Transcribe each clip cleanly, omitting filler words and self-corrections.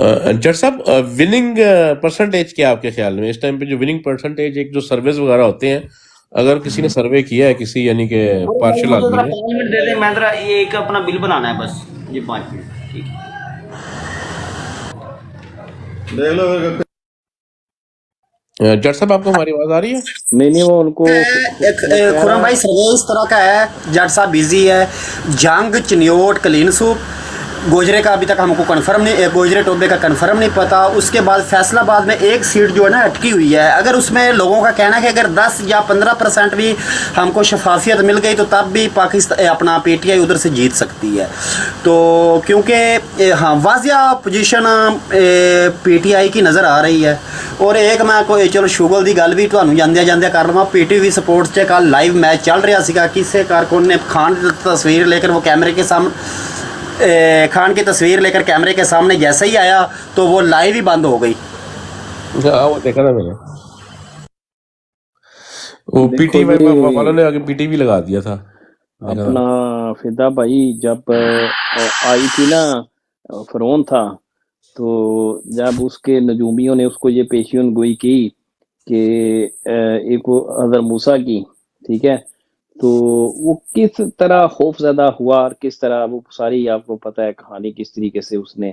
जट साहब, winning percentage क्या आपके ख्याल में इस टाइम पे? जो विनिंग परसेंटेज, एक जो सर्वेज वगैरह होते हैं, अगर किसी ने सर्वे किया है, किसी यानी कि अरे भाई पार्शियल मुझे आदमी जरा ने। 5 मिनट दे दे, मैं जरा ये एक अपना बिल बनाना है बस, ये 5 मिनट ठीक है। देख लो अगर जट साहब, आपको हमारी आवाज आ रही है? नहीं वो उनको एक वो कह खुरम रहा भाई सर्वे इस तरह का है, जट साहब बिजी है। जंग चिन्योट क्लीन सूप गोजरे का अभी तक हमको कंफर्म नहीं, गोजरे टोबे का कंफर्म नहीं पता। उसके बाद फैसलाबाद में एक सीट जो है ना अटकी हुई है। अगर उसमें लोगों का कहना है कि अगर 10 या 15% भी हमको शफाफियत मिल गई तो तब भी पाकिस्तान अपना पीटीआई उधर से जीत सकती है। तो क्योंकि हाँ वाजिया पोजीशन पीटीआई की नज़र आ रही है। और एक मैं कोई चलो शुगल की गल भी ਤੁਹਾਨੂੰ ਜਾਂਦਿਆਂ ਜਾਂਦਿਆਂ कर लवां, पीटीवी स्पोर्ट्स से कल लाइव मैच चल रहा सीगा। किसी कारकुन ने खान की तस्वीर लेकर वो कैमरे के सामने खान की तस्वीर लेकर कैमरे के सामने जैसे ही आया तो वो लाइव ही बंद हो गई। हाँ, वो देखा था मैंने। वो देखो पीटीवी जी वालों ने आगे पीटीवी लगा दिया था, देखा अपना था। फिदा भाई जब आई थी ना फरौन था, तो जब उसके नजूमियों ने उसको ये पेशियन गोई की कि एक वो हज़रत मूसा की, ठीक है, तो वो किस तरह खौफज़दा हुआ और किस तरह वो सारी आपको पता है कहानी, किस तरीके से उसने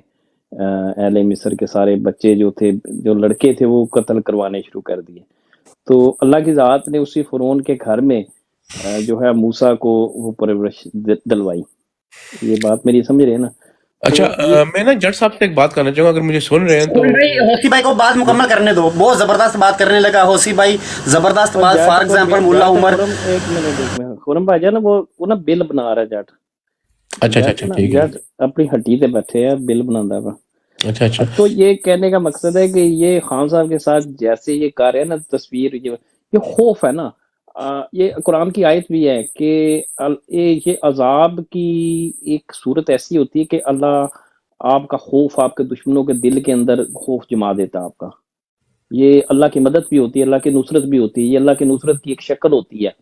अहले मिस्र के सारे बच्चे जो थे, जो लड़के थे, वो कत्ल करवाने शुरू कर दिए। तो अल्लाह की ज़ात ने उसी फ़िरौन के घर में जो है मूसा को वो परवरिश दिलवाई। ये बात मेरी समझ रहे हैं ना? अच्छा, तो ये मैं ना जट साहब से एक बात करना चाहूंगा, अगर मुझे सुन रहे हैं तो। भाई होसी भाई को बात मुकम्मल करने दो, बहुत ज़बरदस्त बात करने लगा होसी भाई, ज़बरदस्त और बात। जट फॉर को एग्जांपल मुल्ला जट उमर खुरम एक मिनट खुरम भाईजान ना वो ना बिल बना रहा है जट। अच्छा अच्छा जट अच्छा, ना ठीक है। जट अपनी हट्टी पे बैठे हैं, बिल बनाता है। अच्छा अच्छा। तो ये कहने का मकसद है कि ये खान साहब के साथ जैसे ये कर रहे हैं ना तस्वीर, ये खौफ है ना। ये कुरान की आयत भी है कि ये अजाब की एक सूरत ऐसी होती है कि अल्लाह आपका खौफ आपके दुश्मनों के दिल के अंदर खौफ जमा देता है आपका। ये अल्लाह की मदद भी होती है, अल्लाह की नुसरत भी होती है। ये अल्लाह की नुसरत की एक शक्ल होती है।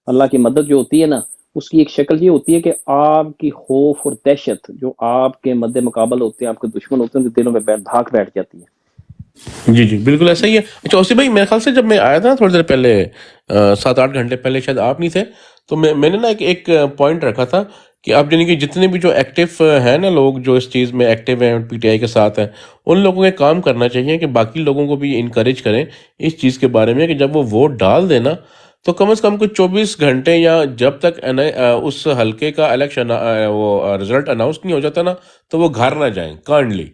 अल्लाह की मदद जो होती है ना, उसकी एक शक्ल ये होती है कि आपकी खौफ और दहशत जो आपके मद्दे मुकाबल होते हैं, आपके दुश्मन होते हैं, उनके दिलों में धाक बैठ जाती है। जी जी, बिल्कुल ऐसा ही है। अच्छा ओसी भाई, मेरे ख्याल से जब मैं आया था थोड़ी देर पहले, 7-8 घंटे पहले, शायद आप नहीं थे, तो मैंने ना एक पॉइंट रखा था कि आप यानी कि जितने भी जो एक्टिव हैं ना लोग, जो इस चीज़ में एक्टिव हैं, पीटीआई के साथ हैं, उन लोगों के काम करना चाहिए कि बाकी लोगों को भी इनकरेज करें इस चीज़ के बारे में कि जब वो वोट डाल देना तो कम से कम कुछ 24 घंटे या जब तक उस हल्के का इलेक्शन वो रिजल्ट अनाउंस नहीं हो जाता ना, तो वो घर ना जाएं, काइंडली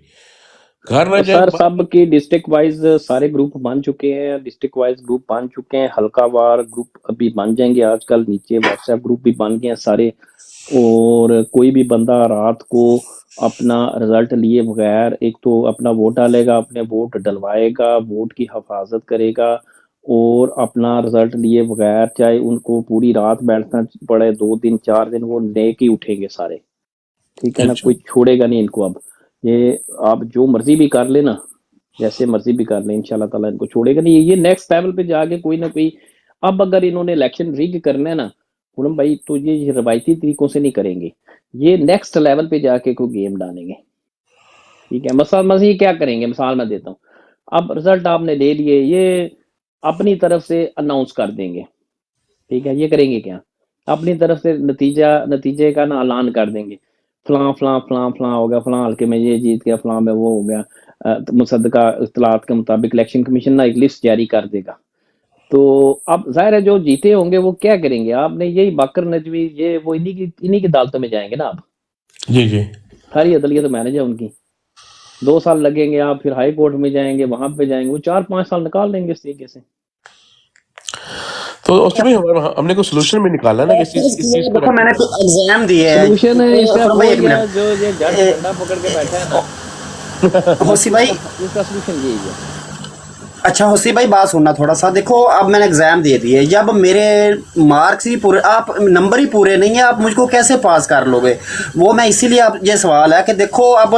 घर ना जाएं। सर सब की डिस्ट्रिक्ट वाइज सारे ग्रुप बन चुके हैं, डिस्ट्रिक्ट वाइज ग्रुप बन चुके हैं, हल्का वार ग्रुप अभी बन जाएंगे। आजकल नीचे व्हाट्सएप ग्रुप भी बन गए हैं सारे। और कोई भी बंदा रात को अपना रिजल्ट लिए बगैर एक तो अपना वोट डालेगा, अपने वोट डलवाएगा, वोट की हिफाजत करेगा, और अपना रिजल्ट लिए बगैर चाहे उनको पूरी रात बैठना पड़े, 2 दिन 4 दिन, वो लेके ही उठेंगे सारे। ठीक है ना, अच्छा कोई छोड़ेगा नहीं इनको। अब ये आप जो मर्जी भी कर लेना, जैसे मर्जी भी कर ले, इंशाल्लाह ताला इनको छोड़ेगा नहीं। ये नेक्स्ट लेवल पे जाके कोई ना कोई, अब अगर इन्होंने इलेक्शन रिग करना है ना पूनम भाई, तो ये रवायती तरीकों से नहीं करेंगे, ये नेक्स्ट लेवल पे जाके कोई गेम डालेंगे। ठीक है, मसीह क्या करेंगे, मिसाल मैं देता हूँ। अब रिजल्ट आपने ले लिए, ये अपनी तरफ से अनाउंस कर देंगे। ठीक है, ये करेंगे क्या, अपनी तरफ से नतीजे का ना ऐलान कर देंगे, फलां फलां फलां फलां हो गया, फलां हल्के में ये जीत गया, फलां में वो हो गया। मुसद्दका इत्तलात के मुताबिक इलेक्शन कमीशन ना एक लिस्ट जारी कर देगा। तो अब जाहिर है जो जीते होंगे वो क्या करेंगे, आपने यही बाकर नजवी ये वो इन्हीं की अदालतों में जाएंगे ना। आप जी जी, सारी अदलियत तो मैनेज है उनकी। 2 साल लगेंगे, आप फिर हाई कोर्ट में जाएंगे, वहां पे जाएंगे, वो 4-5 साल निकाल लेंगे इस तरीके से। तो उसके भी हमने कोई सोल्यूशन भी निकाला ना कि इस चीज को देखो मैंने एग्जाम दिए हैं। सोल्यूशन इसका खुरम वो भाई ही एक है, मिनट, जो ये जज डंडा पकड़ के बैठा है ना, होसी भाई इसका सोल्यूशन यही है। अच्छा होसी भाई बात सुनना थोड़ा सा। देखो अब मैंने एग्जाम दे दिए, जब मेरे मार्क्स ही पूरे, आप नंबर ही पूरे नहीं है, आप मुझको कैसे पास कर लोगे? वो मैं इसीलिए, आप ये सवाल है कि देखो अब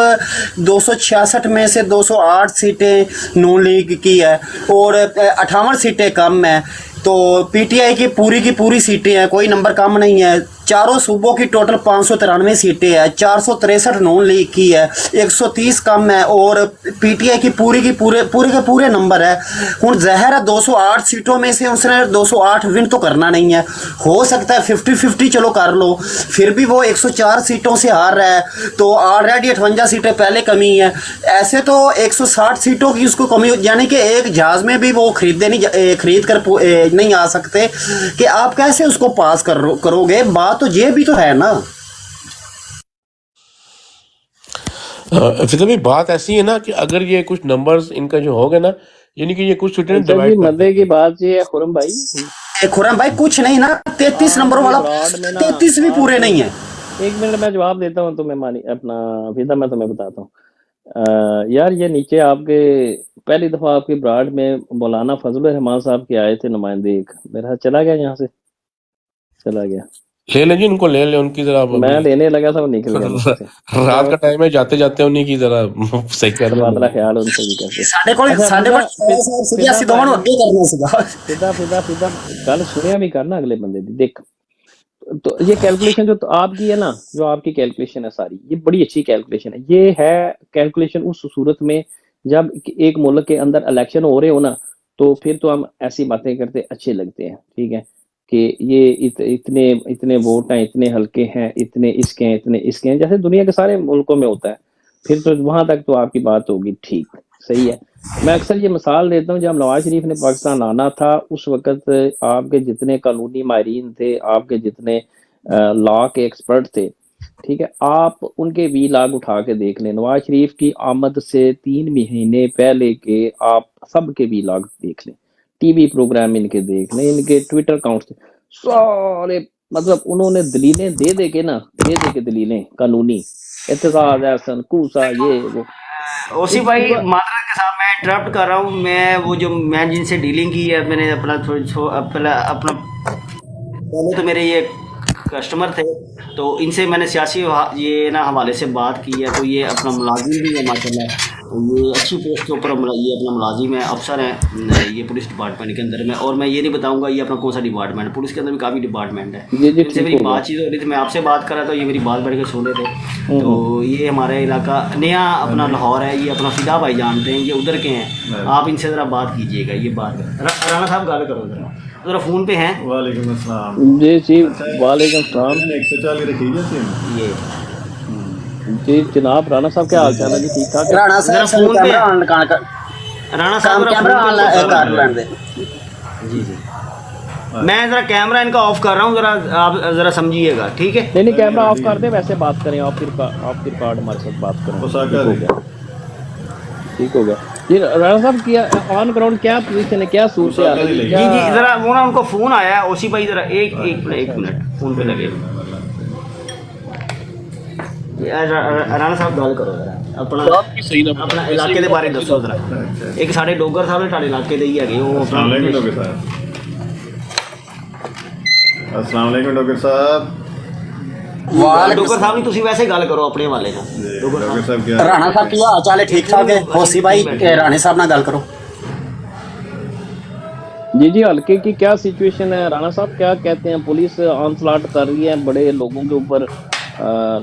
266 में से 208 सीटें नून लीग की है और 58 सीटें कम है। तो पीटीआई की पूरी सीटें हैं, कोई नंबर कम नहीं है। चारों सूबों की टोटल 593 सीटें हैं, 463 नॉन लीग की है, 130 कम है और पीटीआई की पूरे नंबर है। हुण जहर है 208 सीटों में से उसने 208 विन तो करना नहीं है, हो सकता है 50-50 चलो कर लो, फिर भी वो 104 सीटों से हार रहा है, तो ऑलरेडी 58 सीटें पहले कमी है। ऐसे तो 160 सीटों की उसको कमी, यानी कि एक जहाज में भी वो खरीद कर नहीं आ सकते, कि आप कैसे उसको पास करोगे। बात तो ये भी तो है ना। फिर भी बात ऐसी है ना कि अगर ये कुछ नंबर्स इनका जो हो गया ना, यानी कि ये कुछ सीटें अच्छा जी, डिवाइड कर मजे की बात ये है खुरम भाई, खुरम भाई कुछ नहीं ना, 33 नंबरों वाला ब्रॉड में ना 33 भी पूरे नहीं है। एक मिनट मैं जवाब देता हूँ तुम्हें, मानी अपना फिदा, मैं तुम्हें बताता हूँ। यार ये नीचे आपके पहली दफा आपकी ब्राड में मौलाना फजल रहमान साहब के आए थे नुमाइंदे, एक मेरा चला गया, यहाँ से चला गया, ले लें जी, उनको ले लें, उनकी जरा मैं लेने लगा था वो निकल गया मुझसे। रात का टाइम है, जाते जाते उन्हीं की जरा सही कर तबादला लें। ख्याल उनसे भी करते। ਸਾਡੇ ਕੋਲ अच्छा ਸਾਡੇ ਕੋਲ फिदा ਸੀਗਾ, ਅਸੀਂ ਦੋਵਾਂ ਨੂੰ ਅੱਗੇ ਕਰਨਾ ਸੀਗਾ। फिदा गल सुनिया भी करना अगले बंदे दी, देख तो ये कैलकुलेशन जो तो आपकी है ना, जो आपकी कैलकुलेशन है सारी, ये बड़ी अच्छी कैलकुलेशन है। ये है कैलकुलेशन उस सूरत में जब एक मुल्क के अंदर इलेक्शन हो रहे हो ना, तो फिर तो हम ऐसी बातें करते अच्छे लगते हैं, ठीक है, कि ये इतने वोट हैं, इतने हल्के हैं, इतने इसके हैं, इतने इसके हैं, जैसे दुनिया के सारे मुल्कों में होता है। फिर तो वहां तक तो आपकी बात होगी, ठीक, सही है। मैं अक्सर ये मिसाल देता हूँ, जब नवाज शरीफ ने पाकिस्तान आना था उस वक्त आपके जितने कानूनी माहिरीन थे, आपके जितने लॉ के एक्सपर्ट थे, ठीक है, आप उनके वी लॉग उठा के देख लें। नवाज शरीफ की आमद से 3 महीने पहले के आप सबके वी लॉग देख लें, टीवी प्रोग्राम इनके देख लें, इनके ट्विटर अकाउंट से सारे, मतलब उन्होंने दलीलें दे के दलीलें कानूनी एहतजाज एहसन कूसा ये वो। ओसी भाई माजरत के साथ मैं इंटरप्ट कर रहा हूँ। मैं जिनसे डीलिंग की है, मैंने अपना अपना पहले तो मेरे ये कस्टमर थे, तो इनसे मैंने सियासी ये ना हवाले से बात की है। तो ये अपना मुलाजिम भी है माशाल्लाह, तो ये अच्छी पोस्ट के ऊपर ये अपना मुलाजिम है, अफसर है ये पुलिस डिपार्टमेंट के अंदर में। और मैं ये नहीं बताऊंगा ये अपना कौन सा डिपार्टमेंट है, पुलिस के अंदर भी काफ़ी डिपार्टमेंट है। इनसे मेरी बातचीत हो रही थी, मैं आपसे बात कर रहा था, ये मेरी बात बढ़ के सुन रहे थे। तो ये हमारे इलाका नया अपना लाहौर है, ये अपना फिदा भाई जानते हैं, ये उधर के हैं। आप इनसे ज़रा बात कीजिएगा, ये बात राणा साहब गाल करो ज़रा फ़ोन पे हैं। वालेकुम अस्सलाम जी वालेकुम सलाम। 140 रखी जाती ये जी जनाब राणा साहब क्या हाल चाल है जी, ठीक ठाक? राणा साहब फोन पे कैमरा ऑन कर, राणा साहब कैमरा ऑन कर लें दे। जी मैं ज़रा कैमरा इनका ऑफ कर रहा हूँ, ज़रा आप ज़रा समझिएगा, ठीक है? नहीं कैमरा ऑफ कर दे, वैसे बात करें, आप फिर कार्ड हमारे साथ बात करें, ठीक हो गया जी। राणा साहब क्या ऑन ग्राउंड क्या पोजीशन है, क्या सूरत है? जी ज़रा वो ना उनको फ़ोन आया है, ओसी भाई ज़रा एक मिनट फ़ोन पे लगे। राणा साहब गल करो जरा अपना इलाके के बारे दसो जरा। एक साढ़े डोगर साहब ने ਤੁਹਾਡੇ इलाके ਦੇ ਹੀ ਹੈਗੇ, ਉਹ अस्सलाम वालेकुम डॉक्टर साहब। अस्सलाम वालेकुम डॉक्टर साहब। डोगर साहब नहीं, ਤੁਸੀਂ वैसे गल करो अपने वाले ਨਾਲ। डॉक्टर साहब क्या राणा साहब की हाल चाल है, ठीक ठाक है? होसी भाई राणे साहब ना गल करो। जी हल्के की क्या सिचुएशन है? राणा साहब क्या कहते हैं? पुलिस ऑनस्लॉट कर रही है बड़े लोगों के ऊपर,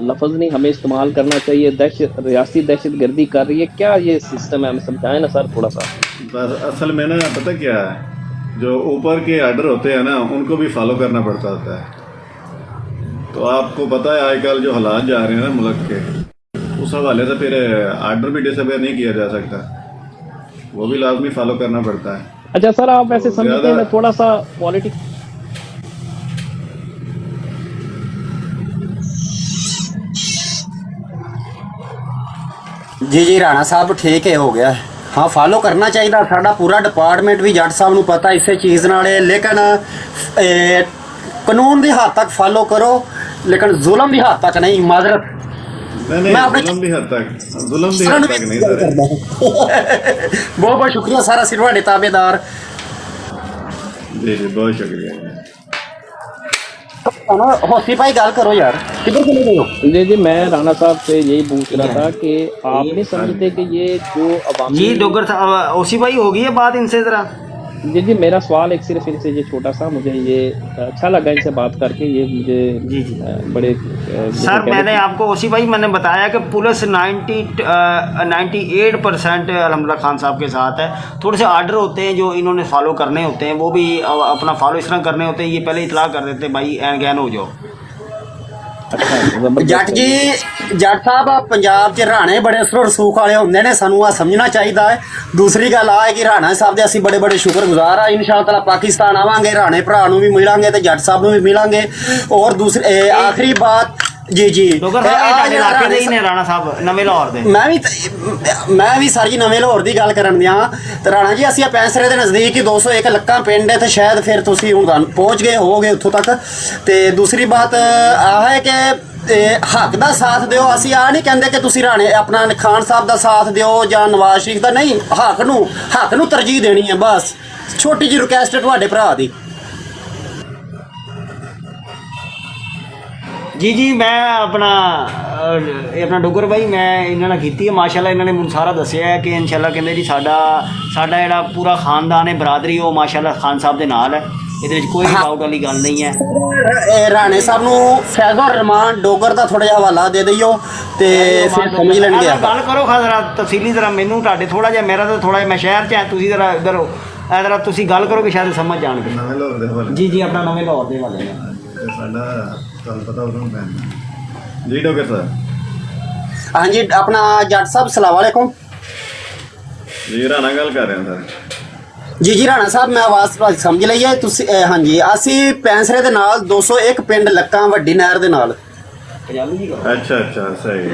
लफ्ज़ नहीं हमें इस्तेमाल करना चाहिए, रियासी दहशत गर्दी कर रही है, क्या ये सिस्टम है? हमें समझाएं ना सर थोड़ा सा। बस असल में ना पता क्या है, जो ऊपर के आर्डर होते हैं ना उनको भी फॉलो करना पड़ता होता है। तो आपको पता है आजकल जो हालात जा रहे हैं ना मुल्क के, उस हवाले से फिर आर्डर भी डिसअपेयर नहीं किया जा सकता, वो भी लाजमी फॉलो करना पड़ता है। अच्छा सर आप ऐसे समझते हैं थोड़ा सा पॉलिटिक्स जी राणा साहब ठीक है, हो गया। हाँ फॉलो करना चाहिए, साडा पूरा डिपार्टमेंट भी जट साहब नूं पता इसे चीज़ नाल, लेकिन कानून की हद तक फॉलो करो, लेकिन जुल्म की हद तक नहीं। माजरत नहीं जुल्म की हद तक नहीं सर। बहुत बहुत शुक्रिया सारा सिरवाड़े ताबेदार। जी बहुत शुक्रिया। होसी भाई गल करो यार, किधर चले गए हो? जी मैं राणा साहब से यही पूछ रहा था कि आप नहीं समझते कि ये जो अवामी जी डोगर साहब ओसी भाई हो गई है बात इनसे ज़रा। जी जी, मेरा सवाल एक सिर्फ इनसे ये छोटा सा, मुझे ये अच्छा लगा इनसे बात करके, ये मुझे जी जी बड़े सर, मैंने आपको उसी भाई मैंने बताया कि पुलिस 98% अलहमदुलिल्लाह खान साहब के साथ है। थोड़े से आर्डर होते हैं जो इन्होंने फॉलो करने होते हैं, वो भी अपना फॉलो इस तरह करने होते हैं, ये पहले इतला कर देते हैं भाई एन गैन हो जाओ। अच्छा जबरदस्त ਜੱਟ है। ਜੀ ਜੱਟ ਸਾਹਿਬ ਆ ਪੰਜਾਬ 'ਚ ਰਾਣੇ ਬੜੇ ਅਸਰ ਰਸੂਖ ਵਾਲੇ ਹੁੰਦੇ ਨੇ, ਸਾਨੂੰ ਆ ਸਮਝਣਾ ਚਾਹੀਦਾ ਹੈ। ਦੂਸਰੀ ਗੱਲ ਆ ਹੈ ਕਿ ਰਾਣਾ ਸਾਹਿਬ ਦੇ ਅਸੀਂ ਬੜੇ ਬੜੇ ਸ਼ੁਕਰਗੁਜ਼ਾਰ ਆ। ਇਨਸ਼ਾ ਅੱਲਾਹ ਪਾਕਿਸਤਾਨ ਆਵਾਂਗੇ, ਰਾਣੇ ਭਰਾ ਨੂੰ ਵੀ ਮਿਲਾਂਗੇ ਤੇ ਜੱਟ ਸਾਹਿਬ ਨੂੰ ਵੀ ਮਿਲਾਂਗੇ। ਔਰ ਦੂਸਰੀ ਆਖਰੀ ਬਾਤ ਜੀ ਜੀ ਡੋਗਰ ਇਹ ਸਾਹਿਬ ਆਹ ਤੁਹਾਡੇ ਜਿਹੜਾ ਇਲਾਕੇ ਦੇ ਹੀ ਰਾਣੇ ਨੇ ਰਾਣਾ ਸਾਹਿਬ ਨਵੇਂ ਲਾਹੌਰ ਦੇ। ਮੈਂ ਵੀ ਸਰ ਜੀ ਨਵੇਂ ਲਾਹੌਰ ਦੀ ਗੱਲ ਕਰਨ ਦਿਆਂ ਤੇ ਰਾਣਾ ਜੀ ਅਸੀਂ ਆ ਪੈਂਸਰੇ ਦੇ ਨਜ਼ਦੀਕ ਹੀ 201 ਲੱਕਾਂ ਪਿੰਡ ਹੈ ਤੇ ਸ਼ਾਇਦ ਫਿਰ ਤੁਸੀਂ ਹੁਣ ਪਹੁੰਚ ਗਏ ਹੋਵੋਗੇ ਉੱਥੋਂ ਤੱਕ। ਤੇ ਦੂਸਰੀ ਬਾਤ ਆਹ ਹੈ ਕਿ ਹੱਕ ਦਾ ਸਾਥ ਦਿਓ। ਅਸੀਂ ਆ ਨਹੀਂ ਕਹਿੰਦੇ ਕਿ ਤੁਸੀਂ ਰਾਣੇ ਆਪਣਾ ਖਾਨ ਸਾਹਿਬ ਦਾ ਸਾਥ ਦਿਓ ਜਾਂ ਨਵਾਜ਼ ਸ਼ਰੀਫ ਦਾ, ਨਹੀਂ, ਹੱਕ ਨੂੰ ਤਰਜੀਹ ਦੇਣੀ ਹੈ ਬਸ। ਛੋਟੀ ਜਿਹੀ ਰਿਕਵੈਸਟ ਹੈ ਤੁਹਾਡੇ ਭਰਾ ਦੀ। ਜੀ ਜੀ, ਮੈਂ ਆਪਣਾ ਇਹ ਆਪਣਾ ਡੋਗਰ ਭਾਈ ਮੈਂ ਇਹਨਾਂ ਨਾਲ ਕੀਤੀ ਹੈ ਮਾਸ਼ਾਅੱਲਾ। ਇਹਨਾਂ ਨੇ ਮੈਨੂੰ ਸਾਰਾ ਦੱਸਿਆ ਹੈ ਕਿ ਇਨਸ਼ਾਅੱਲਾ ਕਹਿੰਦੇ ਜੀ ਸਾਡਾ ਜਿਹੜਾ ਪੂਰਾ ਖਾਨਦਾਨ ਹੈ, ਬਰਾਦਰੀ, ਉਹ ਮਾਸ਼ਾਅੱਲਾ ਖਾਨ ਸਾਹਿਬ ਦੇ ਨਾਲ ਹੈ। ਇਹਦੇ ਵਿੱਚ ਕੋਈ ਡਾਊਟ ਵਾਲੀ ਗੱਲ ਨਹੀਂ ਹੈ। ਇਹ ਰਾਣੇ ਸਾਹਿਬ ਨੂੰ ਫੈਜ਼ੁਰ ਰਹਿਮਾਨ ਡੋਗਰ ਦਾ ਥੋੜਾ ਜਿਹਾ ਹਵਾਲਾ ਦੇ ਦਿਓ ਤੇ ਫਿਰ ਸਮਝ ਲੈਣਗੇ। ਗੱਲ ਕਰੋ ਜ਼ਰਾ ਤਫਸੀਲੀ, ਜ਼ਰਾ ਮੈਨੂੰ ਤੁਹਾਡੇ ਥੋੜਾ ਜਿਹਾ, ਮੇਰਾ ਤਾਂ ਥੋੜਾ ਜਿਹਾ ਮੈਂ ਸ਼ਹਿਰ 'ਚ ਹਾਂ, ਤੁਸੀਂ ਜ਼ਰਾ ਇੱਧਰ ਹੋ, ਜ਼ਰਾ ਤੁਸੀਂ ਗੱਲ ਕਰੋ ਕਿ ਸ਼ਾਇਦ ਸਮਝ ਜਾਣਗੇ। ਨਵੇਂ ਲਾਹੌਰ ਦੇ ਹਵਾਲੇ ਜੀ ਜੀ, ਆਪਣਾ ਨਵੇਂ ਲਾਹੌਰ ਦੇ ਵਾਲੇ ਨੇ। ਤੇ ਸਾਡਾ ਤੁਹਾਨੂੰ ਪਤਾ ਉਦੋਂ ਪੈਂਦਾ ਜੀ ਡੋਗਰ ਸਾਹਿਬ। ਹਾਂਜੀ ਆਪਣਾ ਜੱਟ ਸਾਹਿਬ ਸਲਾਮ ਵਾਲੇਕੁਮ ਜੀ ਰਾਣਾ ਗੱਲ ਕਰ ਰਹੇ ਹਾਂ ਸਰ। ਜੀ ਜੀ ਰਾਣਾ ਸਾਹਿਬ ਮੈਂ ਆਵਾਜ਼ ਸਮਝ ਲਈ ਹੈ ਤੁਸੀਂ। ਹਾਂਜੀ ਅਸੀਂ ਪੈਂਸਰੇ ਦੇ ਨਾਲ 201 ਪਿੰਡ ਲੱਕਾਂ ਵੱਡੀ ਨਹਿਰ ਦੇ ਨਾਲ। ਅੱਛਾ ਅੱਛਾ ਸਹੀ।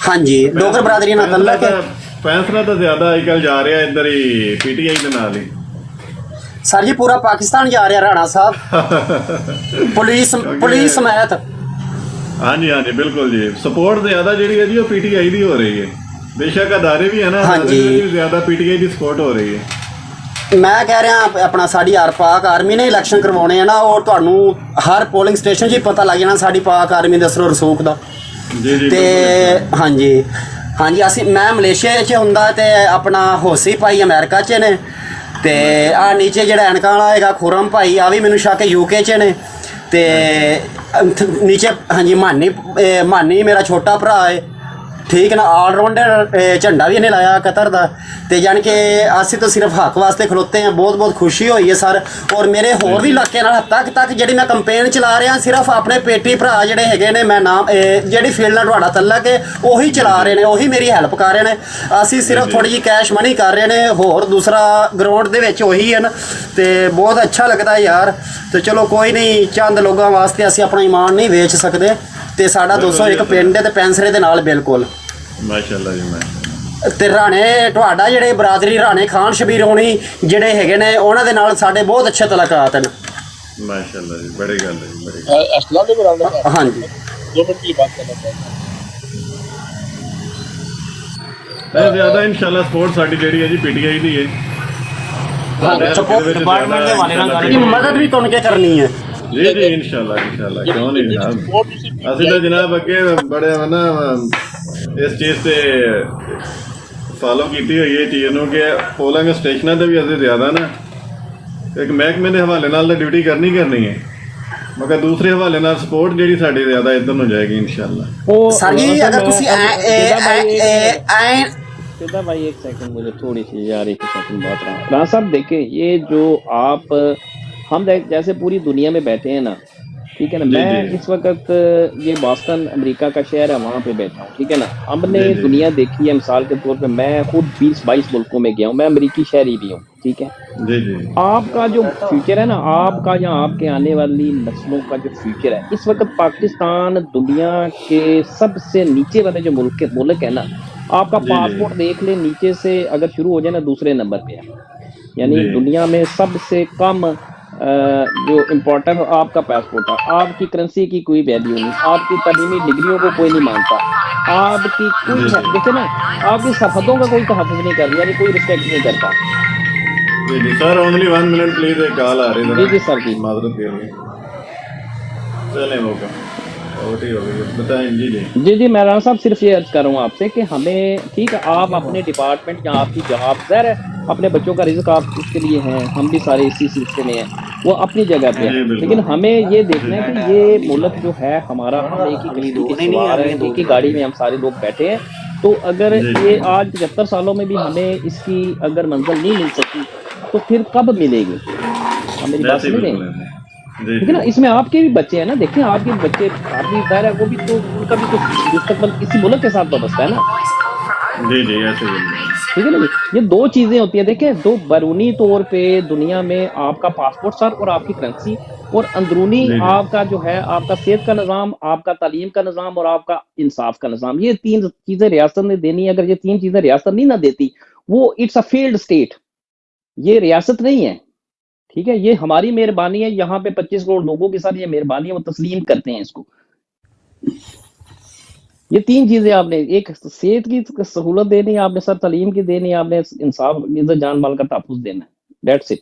ਹਾਂਜੀ ਡੋਗਰ ਬਰਾਦਰੀ ਨਾਲ ਤਲਕ ਹੈ। ਪੈਂਸਰਾ ਤਾਂ ਜ਼ਿਆਦਾ ਅੱਜ ਕੱਲ੍ਹ ਜਾ ਰਿਹਾ ਇੱਧਰ ਹੀ ਪੀਟੀਆਈ ਦੇ ਨਾਲ ਹੀ। ਸਰ ਜੀ ਪੂਰਾ ਪਾਕਿਸਤਾਨ ਜਾ ਰਿਹਾ ਰਾਣਾ ਸਾਹਿਬ, ਪੁਲਿਸ ਸਮੇਤ। ਹਾਂਜੀ ਹਾਂਜੀ ਬਿਲਕੁਲ ਜੀ। ਸਪੋਰਟ ਜ਼ਿਆਦਾ ਜਿਹੜੀ ਹੈ ਜੀ ਉਹ ਪੀਟੀਆਈ ਦੀ ਹੋ ਰਹੀ ਹੈ। ਬੇਸ਼ੱਕ ਅਦਾਰੇ ਵੀ ਹੈ ਨਾ, ਹਾਂਜੀ। ਅਦਾਰੇ ਵਿੱਚ ਵੀ ਜ਼ਿਆਦਾ ਪੀਟੀਆਈ ਦੀ ਸਪੋਰਟ ਹੋ ਰਹੀ ਹੈ। ਮੈਂ ਕਹਿ ਰਿਹਾ ਆਪਣਾ ਸਾਡੀ ਪਾਕ ਆਰਮੀ ਨੇ ਇਲੈਕਸ਼ਨ ਕਰਵਾਉਣੇ ਆ ਨਾ, ਔਰ ਤੁਹਾਨੂੰ ਹਰ ਪੋਲਿੰਗ ਸਟੇਸ਼ਨ 'ਚ ਹੀ ਪਤਾ ਲੱਗ ਜਾਣਾ ਸਾਡੀ ਪਾਕ ਆਰਮੀ ਦੇ ਅਸਰ ਰਸੂਖ ਦਾ। ਜੀ ਜੀ ਤੇ ਹਾਂਜੀ ਹਾਂਜੀ ਮੈਂ ਮਲੇਸ਼ੀਆ 'ਚ ਹੁੰਦਾ ਤੇ ਆਪਣਾ ਹੋਸੀ ਭਾਈ ਅਮਰੀਕਾ 'ਚ ਨੇ ਤੇ ਆ ਨੀਚੇ ਜਿਹੜਾ ਐਨਕਾਂ ਵਾਲਾ ਹੈਗਾ ਖੁਰਮ ਭਾਈ, ਆ ਵੀ ਮੈਨੂੰ ਸ਼ੱਕ UK 'ਚ ਨੇ। ਤੇ ਨੀਚੇ ਹਾਂਜੀ ਮਾਨੀ ਮੇਰਾ ਛੋਟਾ ਭਰਾ ਹੈ, ਠੀਕ ਨਾ, ਆਲਰਾਊਂਡਰ। ਝੰਡਾ ਵੀ ਇਹਨੇ ਲਾਇਆ ਕਤਰ ਦਾ। ਤੇ ਜਾਣੀ ਕਿ ਅਸੀਂ ਤਾਂ ਸਿਰਫ ਹੱਕ ਵਾਸਤੇ ਖਲੋਤੇ ਹਾਂ। ਬਹੁਤ ਬਹੁਤ ਖੁਸ਼ੀ ਹੋਈ ਹੈ ਸਰ। ਔਰ ਮੇਰੇ ਹੋਰ ਵੀ ਇਲਾਕੇ ਨਾਲ ਤੱਕ ਜਿਹੜੀ ਮੈਂ ਕੰਪੇਨ ਚਲਾ ਰਿਹਾ, ਸਿਰਫ ਆਪਣੇ ਪੇਟੀ ਭਰਾ ਜਿਹੜੇ ਹੈਗੇ ਨੇ, ਮੈਂ ਨਾਮ ਜਿਹੜੀ ਫੀਲਡ ਨਾਲ ਤੁਹਾਡਾ ਤਲਕ ਹੈ ਉਹੀ ਚਲਾ ਰਹੇ ਨੇ, ਉਹੀ ਮੇਰੀ ਹੈਲਪ ਕਰ ਰਹੇ ਨੇ। ਅਸੀਂ ਸਿਰਫ ਥੋੜੀ ਜਿਹੀ ਕੈਸ਼ ਮਨੀ ਕਰ ਰਹੇ ਨੇ, ਹੋਰ ਦੂਸਰਾ ਗਰਾਊਂਡ ਦੇ ਵਿੱਚ ਉਹੀ ਹਨ। ਤੇ ਬਹੁਤ ਅੱਛਾ ਲੱਗਦਾ ਯਾਰ। ਤੇ ਚਲੋ ਕੋਈ ਨਹੀਂ, ਚੰਦ ਲੋਕਾਂ ਵਾਸਤੇ ਅਸੀਂ ਆਪਣਾ ਈਮਾਨ ਨਹੀਂ ਵੇਚ ਸਕਦੇ। ਤੇ ਸਾਡਾ 201 ਪਿੰਡ ਹੈ ਤੇ ਪੈਂਸਰੇ ਦੇ ਨਾਲ ਬਿਲਕੁਲ। ਮਾਸ਼ਾਅੱਲਾ ਜੀ ਮਾਸ਼ਾਅੱਲਾ। ਤੇ ਰਾਣੇ ਤੁਹਾਡਾ ਜਿਹੜੇ ਬਰਾਦਰੀ ਰਾਣੇ ਖਾਨ ਸ਼ਬੀਰ ਹੋਣੀ ਜਿਹੜੇ ਹੈਗੇ ਨੇ, ਉਹਨਾਂ ਦੇ ਨਾਲ ਸਾਡੇ ਬਹੁਤ ਅੱਛੇ ਤਲਕਾਤ ਹਨ। ਮਾਸ਼ਾਅੱਲਾ ਜੀ, ਬੜੀ ਗੱਲ ਹੈ ਜੀ, ਬੜੀ ਗੱਲ। अस्सलाम वालेकुम राना साहब, ਹਾਂਜੀ 2 मिनट की बात करना चाहता हूँ। ਜ਼ਿਆਦਾ ਇਨਸ਼ਾਅੱਲਾ ਸਪੋਰਟ ਸਾਡੀ ਜਿਹੜੀ ਹੈ ਜੀ ਪੀਟੀਆਈ ਦੀ ਹੈ। ਡਿਪਾਰਟਮੈਂਟ ਦੇ ਵਾਲੇ ਨਾਲ ਗੱਲ ਇਹ ਮਦਦ ਵੀ ਤੁਹਾਨੂੰ ਕੀ ਕਰਨੀ ਹੈ। ਜੀ ਜੀ ਇਨਸ਼ਾਅੱਲਾ ਇਨਸ਼ਾਅੱਲਾ, ਕਿਉਂ ਨਹੀਂ ਜਨਾਬ। ਅਸੀਂ ਤਾਂ ਜਨਾਬ ਅੱਗੇ ਬੜੇ ਨਾ ਇਸ ਚੀਜ਼ ਤੇ ਫਾਲੋ ਕੀਤੀ ਹੋਈ ਹੈ ਚੀਜ਼ ਨੂੰ ਕਿ ਪੋਲਿੰਗ ਸਟੇਸ਼ਨਾਂ ਤੇ ਵੀ ਅਸੀਂ ਜ਼ਿਆਦਾ ਨਾ ਇੱਕ ਮਹਿਕਮੇ ਦੇ ਹਵਾਲੇ ਨਾਲ ਤਾਂ ਡਿਊਟੀ ਕਰਨੀ ਹੈ, ਮਗਰ ਦੂਸਰੇ ਹਵਾਲੇ ਨਾਲ ਸਪੋਰਟ ਜਿਹੜੀ ਸਾਡੀ ਜ਼ਿਆਦਾ ਇੱਧਰ ਨੂੰ ਜਾਏਗੀ ਇਨਸ਼ਾਅੱਲਾ। वो सर जी अगर तुसी सीधा भाई एक सेकंड, मुझे थोड़ी सी यार एक सेकंड बात रहा। राणा साहब देखें, ये जो आप हम जैसे पूरी दुनिया में बैठे हैं ना, ठीक है ना, जी, मैं जी। इस वक्त ये बॉस्टन अमेरिका का शहर है, वहाँ पे बैठा हूँ, ठीक है ना। हमने जी, जी। दुनिया देखी है, मिसाल के तौर पे मैं खुद 20-22 मुल्कों में गया हूँ, मैं अमेरिकी शहरी भी हूँ, ठीक है। जी जी आपका जो फ्यूचर है ना, आपका या आपके आने वाली नस्लों का जो फ्यूचर है, इस वक्त पाकिस्तान दुनिया के सबसे नीचे वाले जो मुल्क है ना, आपका जी, जी। पासपोर्ट देख ले, नीचे से अगर शुरू हो जाए ना, दूसरे नंबर पे है। यानी जी। दुनिया में सबसे कम जो इम्पोर्टेंट आपका पासपोर्ट है। आपकी करेंसी की कोई वैल्यू नहीं, आपकी तालीमी डिग्रियों को कोई नहीं मानता, आपकी कोई जी। देखे ना, आपकी सरहदों का कोई तहफ़्फ़ुज़ नहीं करता, यानी कोई रिस्पेक्ट नहीं करता। जी जी सर, ओनली 1 मिनट प्लीज, एक कॉल आ रही है। जी जी सर जी। माजरत के लिए चले मौका ओटी हो गई, बताएं। जी जी जी जी, मैं राणा साहब सिर्फ ये अर्ज कर रहा हूँ आपसे कि हमें, ठीक है, आप अपने डिपार्टमेंट या आपकी जॉब ज़ाहिर है अपने बच्चों का रिस्क आप उसके लिए हैं, हम भी सारे इसी सिलसिले में हैं, वो अपनी जगह पे जी है। बिल्कुल लेकिन हमें ये देखना है कि ये मुल्क जो है हमारा, हम एक ही कश्ती के सवार हैं, एक ही गाड़ी में हम सारे लोग बैठे हैं। तो अगर जी ये आज 75 सालों में भी हमें इसकी अगर मंजिल नहीं मिल सकी तो फिर कब मिलेगी? आप मेरी बात ऐसे ही समझ रहे बिल्कुल हैं? है जी ठीक है जी ना? इसमें आपके भी बच्चे हैं ना, देखें आपके बच्चे, आप भी दायरा, वो भी तो, उनका भी तो मुस्तकबल इसी मुल्क के साथ वाबस्ता है ना। जी जी ऐसे ही बिल्कुल ठीक है ना जी? ये दो चीजें होती है, देखें, दो बैरूनी तौर पे दुनिया में आपका पासपोर्ट सर और आपकी करेंसी, और अंदरूनी जी जी आपका जो है आपका सेहत का निज़ाम, आपका तालीम का निज़ाम और आपका इंसाफ का निज़ाम। ये तीन चीजें रियासत ने देनी है। अगर ये तीन चीजें रियासत नहीं ना देती, वो इट्स अ फेल्ड स्टेट, ये रियासत नहीं है। ठीक है, ये हमारी मेहरबानी है, यहाँ पे 25 करोड़ लोगों के साथ ये मेहरबानी है, वो तस्लीम करते हैं इसको। ये तीन चीजें आपने, एक सेहत की सहूलत देनी है आपने सर, तालीम की देनी है आपने, इंसाफ, इज्जत जान माल का तहफ़्फ़ुज़ देना है। That's it.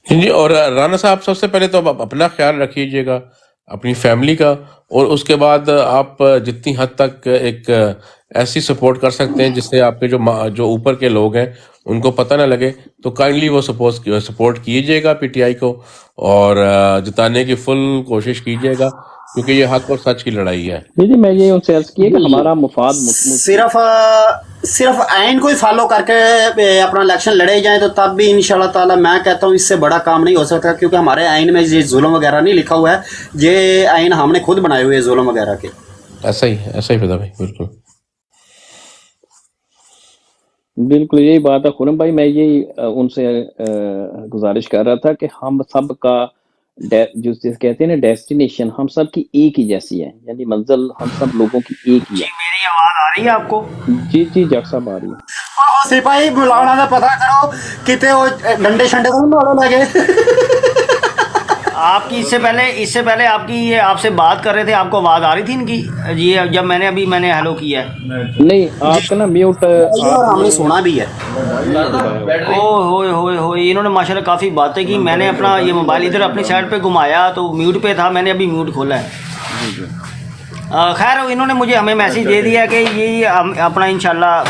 जी जी। और राना साहब, सबसे पहले तो आप अपना ख्याल रखिएगा, अपनी फैमिली का, और उसके बाद आप जितनी हद तक एक ऐसी सपोर्ट कर सकते हैं जिससे आपके जो ऊपर के लोग हैं उनको पता ना लगे, तो काइंडली वो सपोर्ट कीजिएगा पीटीआई को, और जिताने की फुल कोशिश कीजिएगा, क्योंकि ये हक और सच की लड़ाई है। जी जी, मैं ये उनसे अर्ज किया कि हमारा मुफाद सिर्फ सिर्फ आइन को ही फॉलो करके अपना इलेक्शन लड़े जाएं तो तब भी इंशाल्लाह ताला मैं कहता हूँ इससे बड़ा काम नहीं हो सकता, क्योंकि हमारे आइन में ये जुल्म वगैरह नहीं लिखा हुआ है, ये आइन हमने खुद बनाए हुए हैं जुल्म वगैरह के। ऐसा ही फिदा भाई, बिल्कुल। बिल्कुल यही बात है खुरम भाई। मैं यही उनसे गुजारिश कर रहा था कि हम सब का जो जिसे कहते हैं ना डेस्टिनेशन, हम सब की एक ही जैसी है, यानी मंजिल हम सब लोगों की एक ही जी है। मेरी आवाज आ रही है आपको? जी जी, जट साहब आ रही है। और सिपाही बुलाना था, पता करो कितने वो डंडे शंडे तो मारो लगे। आपकी इससे पहले आपकी ये आपसे बात कर रहे थे, आपको आवाज आ रही थी इनकी? ये जब मैंने हेलो किया है। नहीं, आपका ना म्यूट और हमने सुना भी है। ओ हो, इन्होंने माशाल्लाह काफ़ी बातें की। मैंने अपना ये मोबाइल इधर अपनी साइड पे घुमाया तो म्यूट पे था, मैंने अभी म्यूट खोला है। खैर, इन्होंने मुझे हमें मैसेज दे दिया कि ये अपना इंशाल्लाह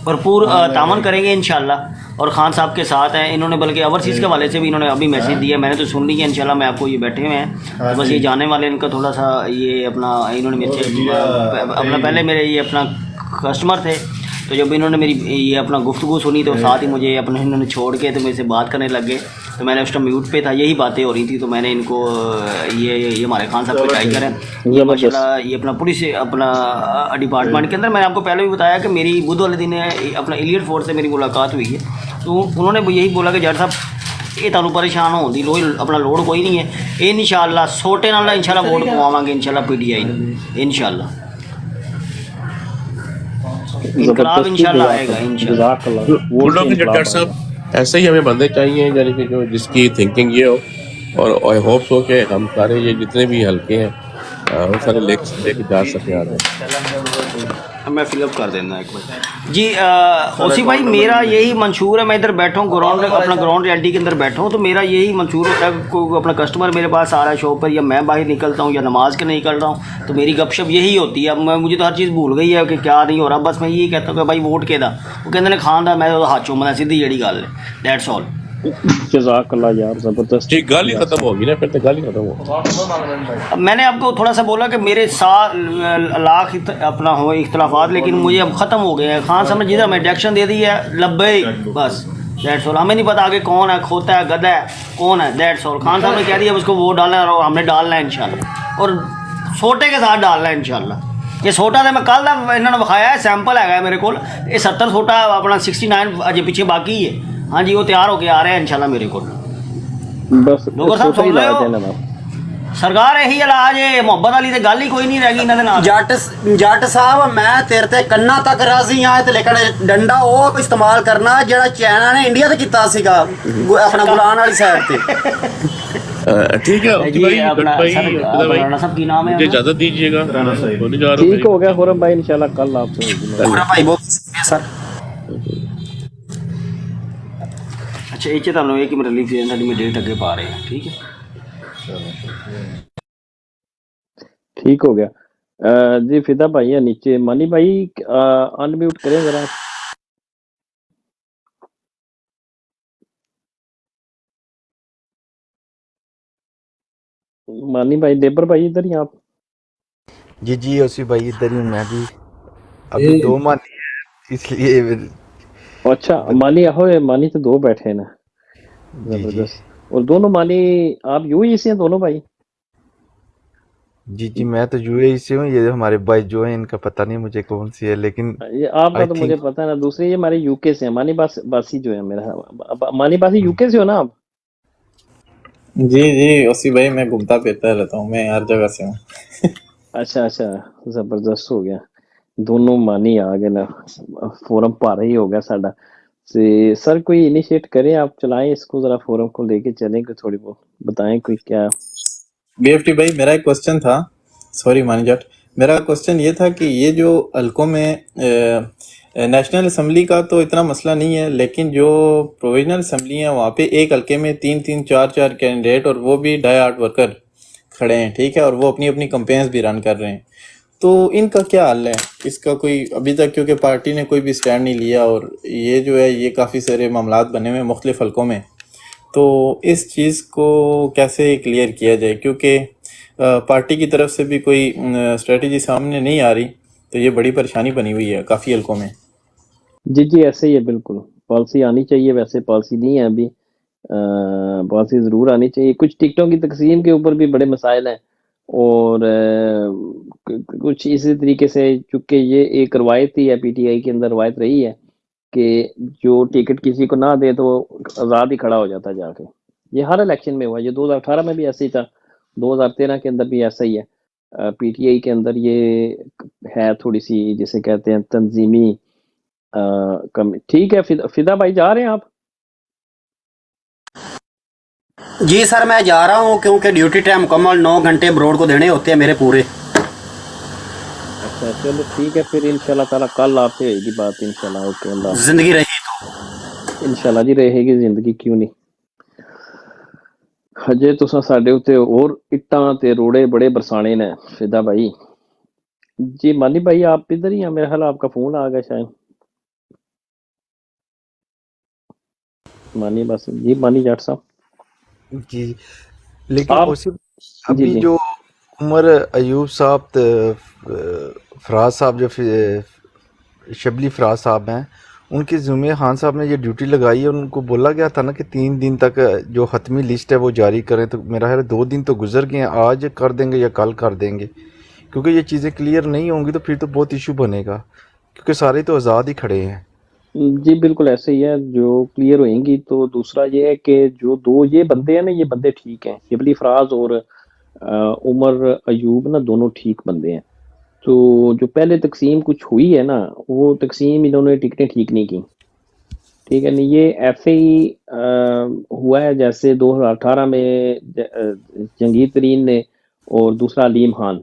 भरपूर तामन करेंगे इंशाल्लाह, और ख़ान साहब के साथ हैं इन्होंने, बल्कि ओवरसीज़ के वाले से भी इन्होंने अभी मैसेज दिया, मैंने तो सुन लिया इंशाल्लाह। मैं आपको ये बैठे हुए हैं तो बस ये जाने वाले, इनका थोड़ा सा ये अपना, इन्होंने मेरे से अपना, पहले मेरे ये अपना कस्टमर थे, तो जब इन्होंने मेरी ये अपना गुफ्तगू सुनी तो साथ ही मुझे अपने इन्होंने छोड़ के तो मेरे से बात करने लग गए। तो मैंने उस टाइम म्यूट पे था, यही बातें हो रही थी, तो मैंने इनको ये हमारे खान साहब के टाइगर हैं, ये माशाल्लाह ये अपना पुलिस अपना डिपार्टमेंट के अंदर, मैंने आपको पहले भी बताया कि मेरी बुध वाले दिन अपना इलियट फोर्स से मेरी मुलाकात हुई है, तो उन्होंने यही बोला कि जट साहब ये तुहानू परेशान होने की लोई अपना लोड़ कोई नहीं है, इंशाल्लाह सोटे नाल इंशाल्लाह वोट पवावांगे इंशाल्लाह पीटीआई ने, इंशाल्लाह इनकलाब इंशाल्लाह आएगा इंशाल्लाह। डॉक्टर साहब, ऐसे ही हमें बंदे चाहिए, यानी कि जो जिसकी थिंकिंग ये हो, और आई होप सो कि हम सारे ये जितने भी हल्के हैं वो सारे लेके जा सके आगे। मैं फिलअप कर देना एक बार जी। ओसी भाई, मेरा यही मंशूर है, मैं इधर बैठा हूँ अपना ग्राउंड रियलिटी के अंदर बैठा हूँ, तो मेरा यही मंशूर होता है, कोई अपना कस्टमर मेरे पास आ रहा है शॉप पर, या मैं बाहर निकलता हूँ या नमाज के निकल रहा हूँ, तो मेरी गपशप यही होती है। अब मुझे तो हर चीज़ भूल गई है कि क्या नहीं हो रहा, बस मैं यही कहता हूँ कि भाई वोट केदा, वो कहते हैं खान दा, मैं हाथ चूमना, सीधी जड़ी गल है, दैट्स ऑल। जज़ाकल्लाह यार, ज़बरदस्त। जी, गाली खत्म होगी ना, फिर तो गाली खत्म हो। मैंने आपको थोड़ा सा बोला कि मेरे 7 लाख अपना हो इख्तलाफात, लेकिन मुझे अब ख़त्म हो गए हैं। खान साहब ने जिधर हमें डायरेक्शन दे दी है, लब्बे, बस दैट्स ऑल। हमें नहीं पता आगे कौन है, खोता है, गधा है, कौन है, दैट्स ऑल। खान साहब ने कह दिया उसको वोट डालना है, और हमने डालना है इंशाल्लाह, और सोटे के साथ डालना है इंशाल्लाह। ये सोटा तो मैं कल का इन्होंने विखाया है, सैंपल है मेरे को, ये 70 सोटा अपना 69 अजे पीछे बाकी है। हाँ जी, वो तैयार होके आ रहे हैं इंशाल्लाह मेरे को। बस डॉक्टर साहब सुन रहे हो, सरकार यही इलाज है, मोहब्बत वाली तो गल ही कोई नहीं रह गई इन्होंने नाल। जट साहब, मैं तेरे ते कन्ना तक राजी हाँ, ते लेकिन डंडा वो इस्तेमाल करना जेड़ा चाइना ने इंडिया ते कीता सीगा, अपना गुलान वाली साइड ते। ठीक है जी, अपना राणा साहब की नाम है, मुझे इजाजत दीजिएगा, ठीक हो गया खुरम भाई, इंशाल्लाह कल आपसे होगी। भाई बहुत सर। अच्छा, ये तुहानू एक मिनट रिलीफ देना, साडी में डेट अगे पा रहे हैं, ठीक है, ठीक हो गया। जी फिदा भाई है नीचे, मानी भाई अनम्यूट करें जरा। मानी भाई, देबर भाई इधर ही आप। जी जी ओसी भाई इधर ही हूँ मैं भी। अभी दो मानी है इसलिए अच्छा मानी आहो, मानी तो दो बैठे हैं ना, जी जी जबरदस्त। और दोनों मानी आप यूएई से हैं दोनों भाई? जी जी मैं तो यूएई से हूँ। ये हमारे भाई जो है इनका पता नहीं मुझे कौन सी है, लेकिन ये आपका आई तो मुझे थिंक पता है ना, दूसरे ये हमारे यूके से हैं, मानी बासी जो है मेरा। मानी बासी यूके से हो ना आप? जी जी ओसी भाई, मैं घूमता फिरता रहता हूँ, मैं हर जगह से हूँ। अच्छा अच्छा, जबरदस्त हो गया, दोनों मानी आ गए ना, फोरम भारा ही हो गया साडा। से सर कोई इनिशिएट करें, आप चलाएं इसको जरा, फोरम को लेके चलें, कोई थोड़ी बहुत बताएं कोई क्या। बीएफटी भाई, मेरा एक क्वेश्चन था। सॉरी मानी जाट, मेरा क्वेश्चन ये था कि ये जो हल्कों में नेशनल असेंबली का तो इतना मसला नहीं है, लेकिन जो प्रोविजनल असेंबली है वहाँ पे एक हल्के में 3-3 4-4 कैंडिडेट, और वो भी डाई वर्कर खड़े हैं, ठीक है, और वो अपनी अपनी कंपेन्स भी रन कर रहे हैं। तो इनका क्या हल है? इसका कोई अभी तक, क्योंकि पार्टी ने कोई भी स्टैंड नहीं लिया, और ये जो है ये काफ़ी सारे मामलात बने हुए हैं मुख्तलिफ हल्कों में। तो इस चीज़ को कैसे क्लियर किया जाए, क्योंकि पार्टी की तरफ से भी कोई स्ट्रेटजी सामने नहीं आ रही, तो ये बड़ी परेशानी बनी हुई है काफ़ी हल्कों में। जी जी ऐसे ही है, बिल्कुल पॉलिसी आनी चाहिए, वैसे पॉलिसी नहीं है अभी, पॉलिसी ज़रूर आनी चाहिए। कुछ टिकटों की तकसीम के ऊपर भी बड़े मसाइल हैं, और कुछ इसी तरीके से, चूंकि ये एक रवायत ही है, पीटीआई के अंदर रवायत रही है कि जो टिकट किसी को ना दे तो आज़ाद ही खड़ा हो जाता जाके। ये हर इलेक्शन में हुआ, ये 2018 में भी ऐसे ही था, 2013 के अंदर भी ऐसा ही है। पीटीआई के अंदर ये है थोड़ी सी, जिसे कहते हैं तंजीमी कमी। ठीक है, फिदा भाई जा रहे हैं आप? जी सर मैं जा रहा हूँ क्योंकि ड्यूटी टाइम मुकम्मल 9 घंटे ब्रोड को देने होते हैं मेरे पूरे। अच्छा चलो ठीक है, फिर इंशाल्लाह ताला कल आपसे होगी बात इंशाल्लाह। ओके, अल्लाह हाफिज़। ज़िंदगी रही तो। इंशाल्लाह जी, रहेगी जिंदगी, क्यों नहीं। हजे तुसां साडे उत्ते और इट्टां ते रोड़े बड़े बरसाने ने फिदा भाई। जी मानी भाई आप इधर ही हैं, मेरा ख्याल आपका फोन आ गया शायद। मानी बस जी, मानी जाट साहब जी लेकिन आप। ओसी जी अभी जी जो उमर अयूब साहब फराज साहब जो शबली फराज साहब हैं, उनके ज़िम्मे खान साहब ने ये ड्यूटी लगाई है। उनको बोला गया था ना कि 3 दिन तक जो हतमी लिस्ट है वो जारी करें, तो मेरा ख्याल है 2 दिन तो गुजर गए हैं, आज कर देंगे या कल कर देंगे, क्योंकि ये चीज़ें क्लियर नहीं होंगी तो फिर तो बहुत इशू बनेगा, क्योंकि सारे तो आज़ाद ही खड़े हैं। जी बिल्कुल ऐसे ही है, जो क्लियर होएंगी। तो दूसरा ये है कि जो दो ये बंदे हैं ना, ये बंदे ठीक हैं, शिबली फराज और उमर अयूब ना, दोनों ठीक बंदे हैं। तो जो पहले तकसीम कुछ हुई है ना, वो तकसीम इन्होंने टिकटें ठीक नहीं की, ठीक है नहीं। ये ऐसे ही हुआ है जैसे 2018 में जंगीर तरीन ने और दूसरा अलीम खान,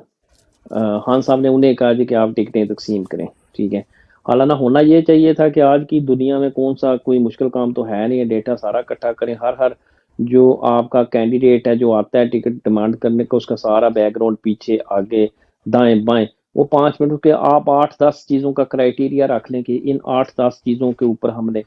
खान साहब ने उन्हें कहा जी कि आप टिकटें तकसीम करें, ठीक है। हालांकि होना ये चाहिए था कि आज की दुनिया में कौन सा कोई मुश्किल काम तो है नहीं है, डेटा सारा इकट्ठा करें, हर हर जो आपका कैंडिडेट है जो आता है टिकट डिमांड करने का, उसका सारा बैकग्राउंड पीछे आगे दाएं बाएं, वो 5 मिनट के आप 8-10 चीज़ों का क्राइटेरिया रख लें कि इन 8-10 चीज़ों के ऊपर हमने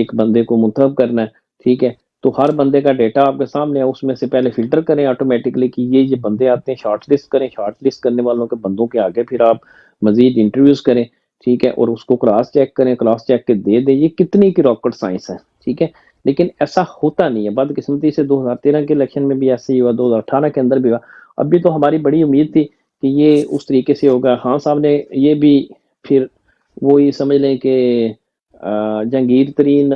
एक बंदे को मुंतखब करना है, ठीक है। तो हर बंदे का डेटा आपके सामने है, उसमें से पहले फिल्टर करें ऑटोमेटिकली कि ये बंदे आते हैं, शॉर्ट लिस्ट करें, शॉर्ट लिस्ट करने वालों के बंदों के आगे फिर आप मजीद इंटरव्यूज करें, ठीक है, और उसको क्रॉस चेक करें, क्रॉस चेक के दे दें। ये कितनी की रॉकेट साइंस है, ठीक है। लेकिन ऐसा होता नहीं है, बदकिस्मती से 2013 के इलेक्शन में भी ऐसे ही हुआ, 2018 के अंदर भी हुआ। अभी तो हमारी बड़ी उम्मीद थी कि ये उस तरीके से होगा। हाँ साहब ने ये भी फिर वो ये समझ लें कि जहांगीर तरीन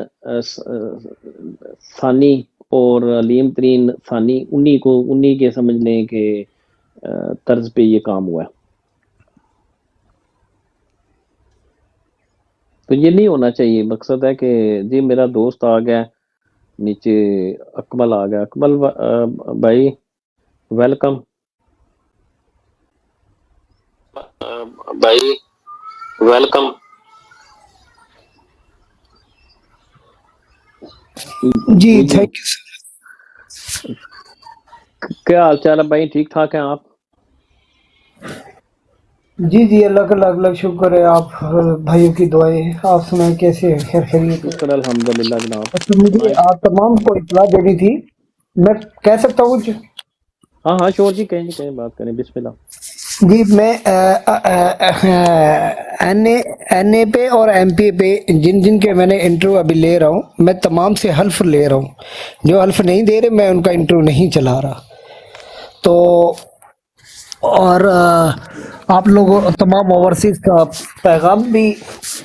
सानी और अलीम तरीन सानी, उन्हीं के समझ लें कि तर्ज पे ये काम हुआ है। तो ये नहीं होना चाहिए। मकसद है कि जी मेरा दोस्त आ गया नीचे, अकमल आ गया, अकमल भाई वेलकम। भाई वेलकम। जी जी जी, थैंक यू। क्या हाल चाल है भाई, ठीक ठाक हैं आप? जी जी, अल्लाह का लाख लाख शुक्र है। आप भाइयों की दुआएं, आप सुनाए कैसे हैं? खैर खैरियत है? शुक्र अल्हम्दुलिल्लाह जनाब। तो मुझे आप तमाम को इत्तला देनी थी, मैं कह सकता हूँ कुछ? हाँ हाँ शोर जी, कहीं कहीं बात करें, बिस्मिल्लाह। जी, मैं एनए पे और एमपी पे जिन जिन के मैंने इंटरव्यू अभी ले रहा हूँ, मैं तमाम से हल्फ ले रहा हूँ। जो हल्फ नहीं दे रहे, मैं उनका इंटरव्यू नहीं चला रहा। तो और आप लोगों तमाम ओवरसीज का पैगाम भी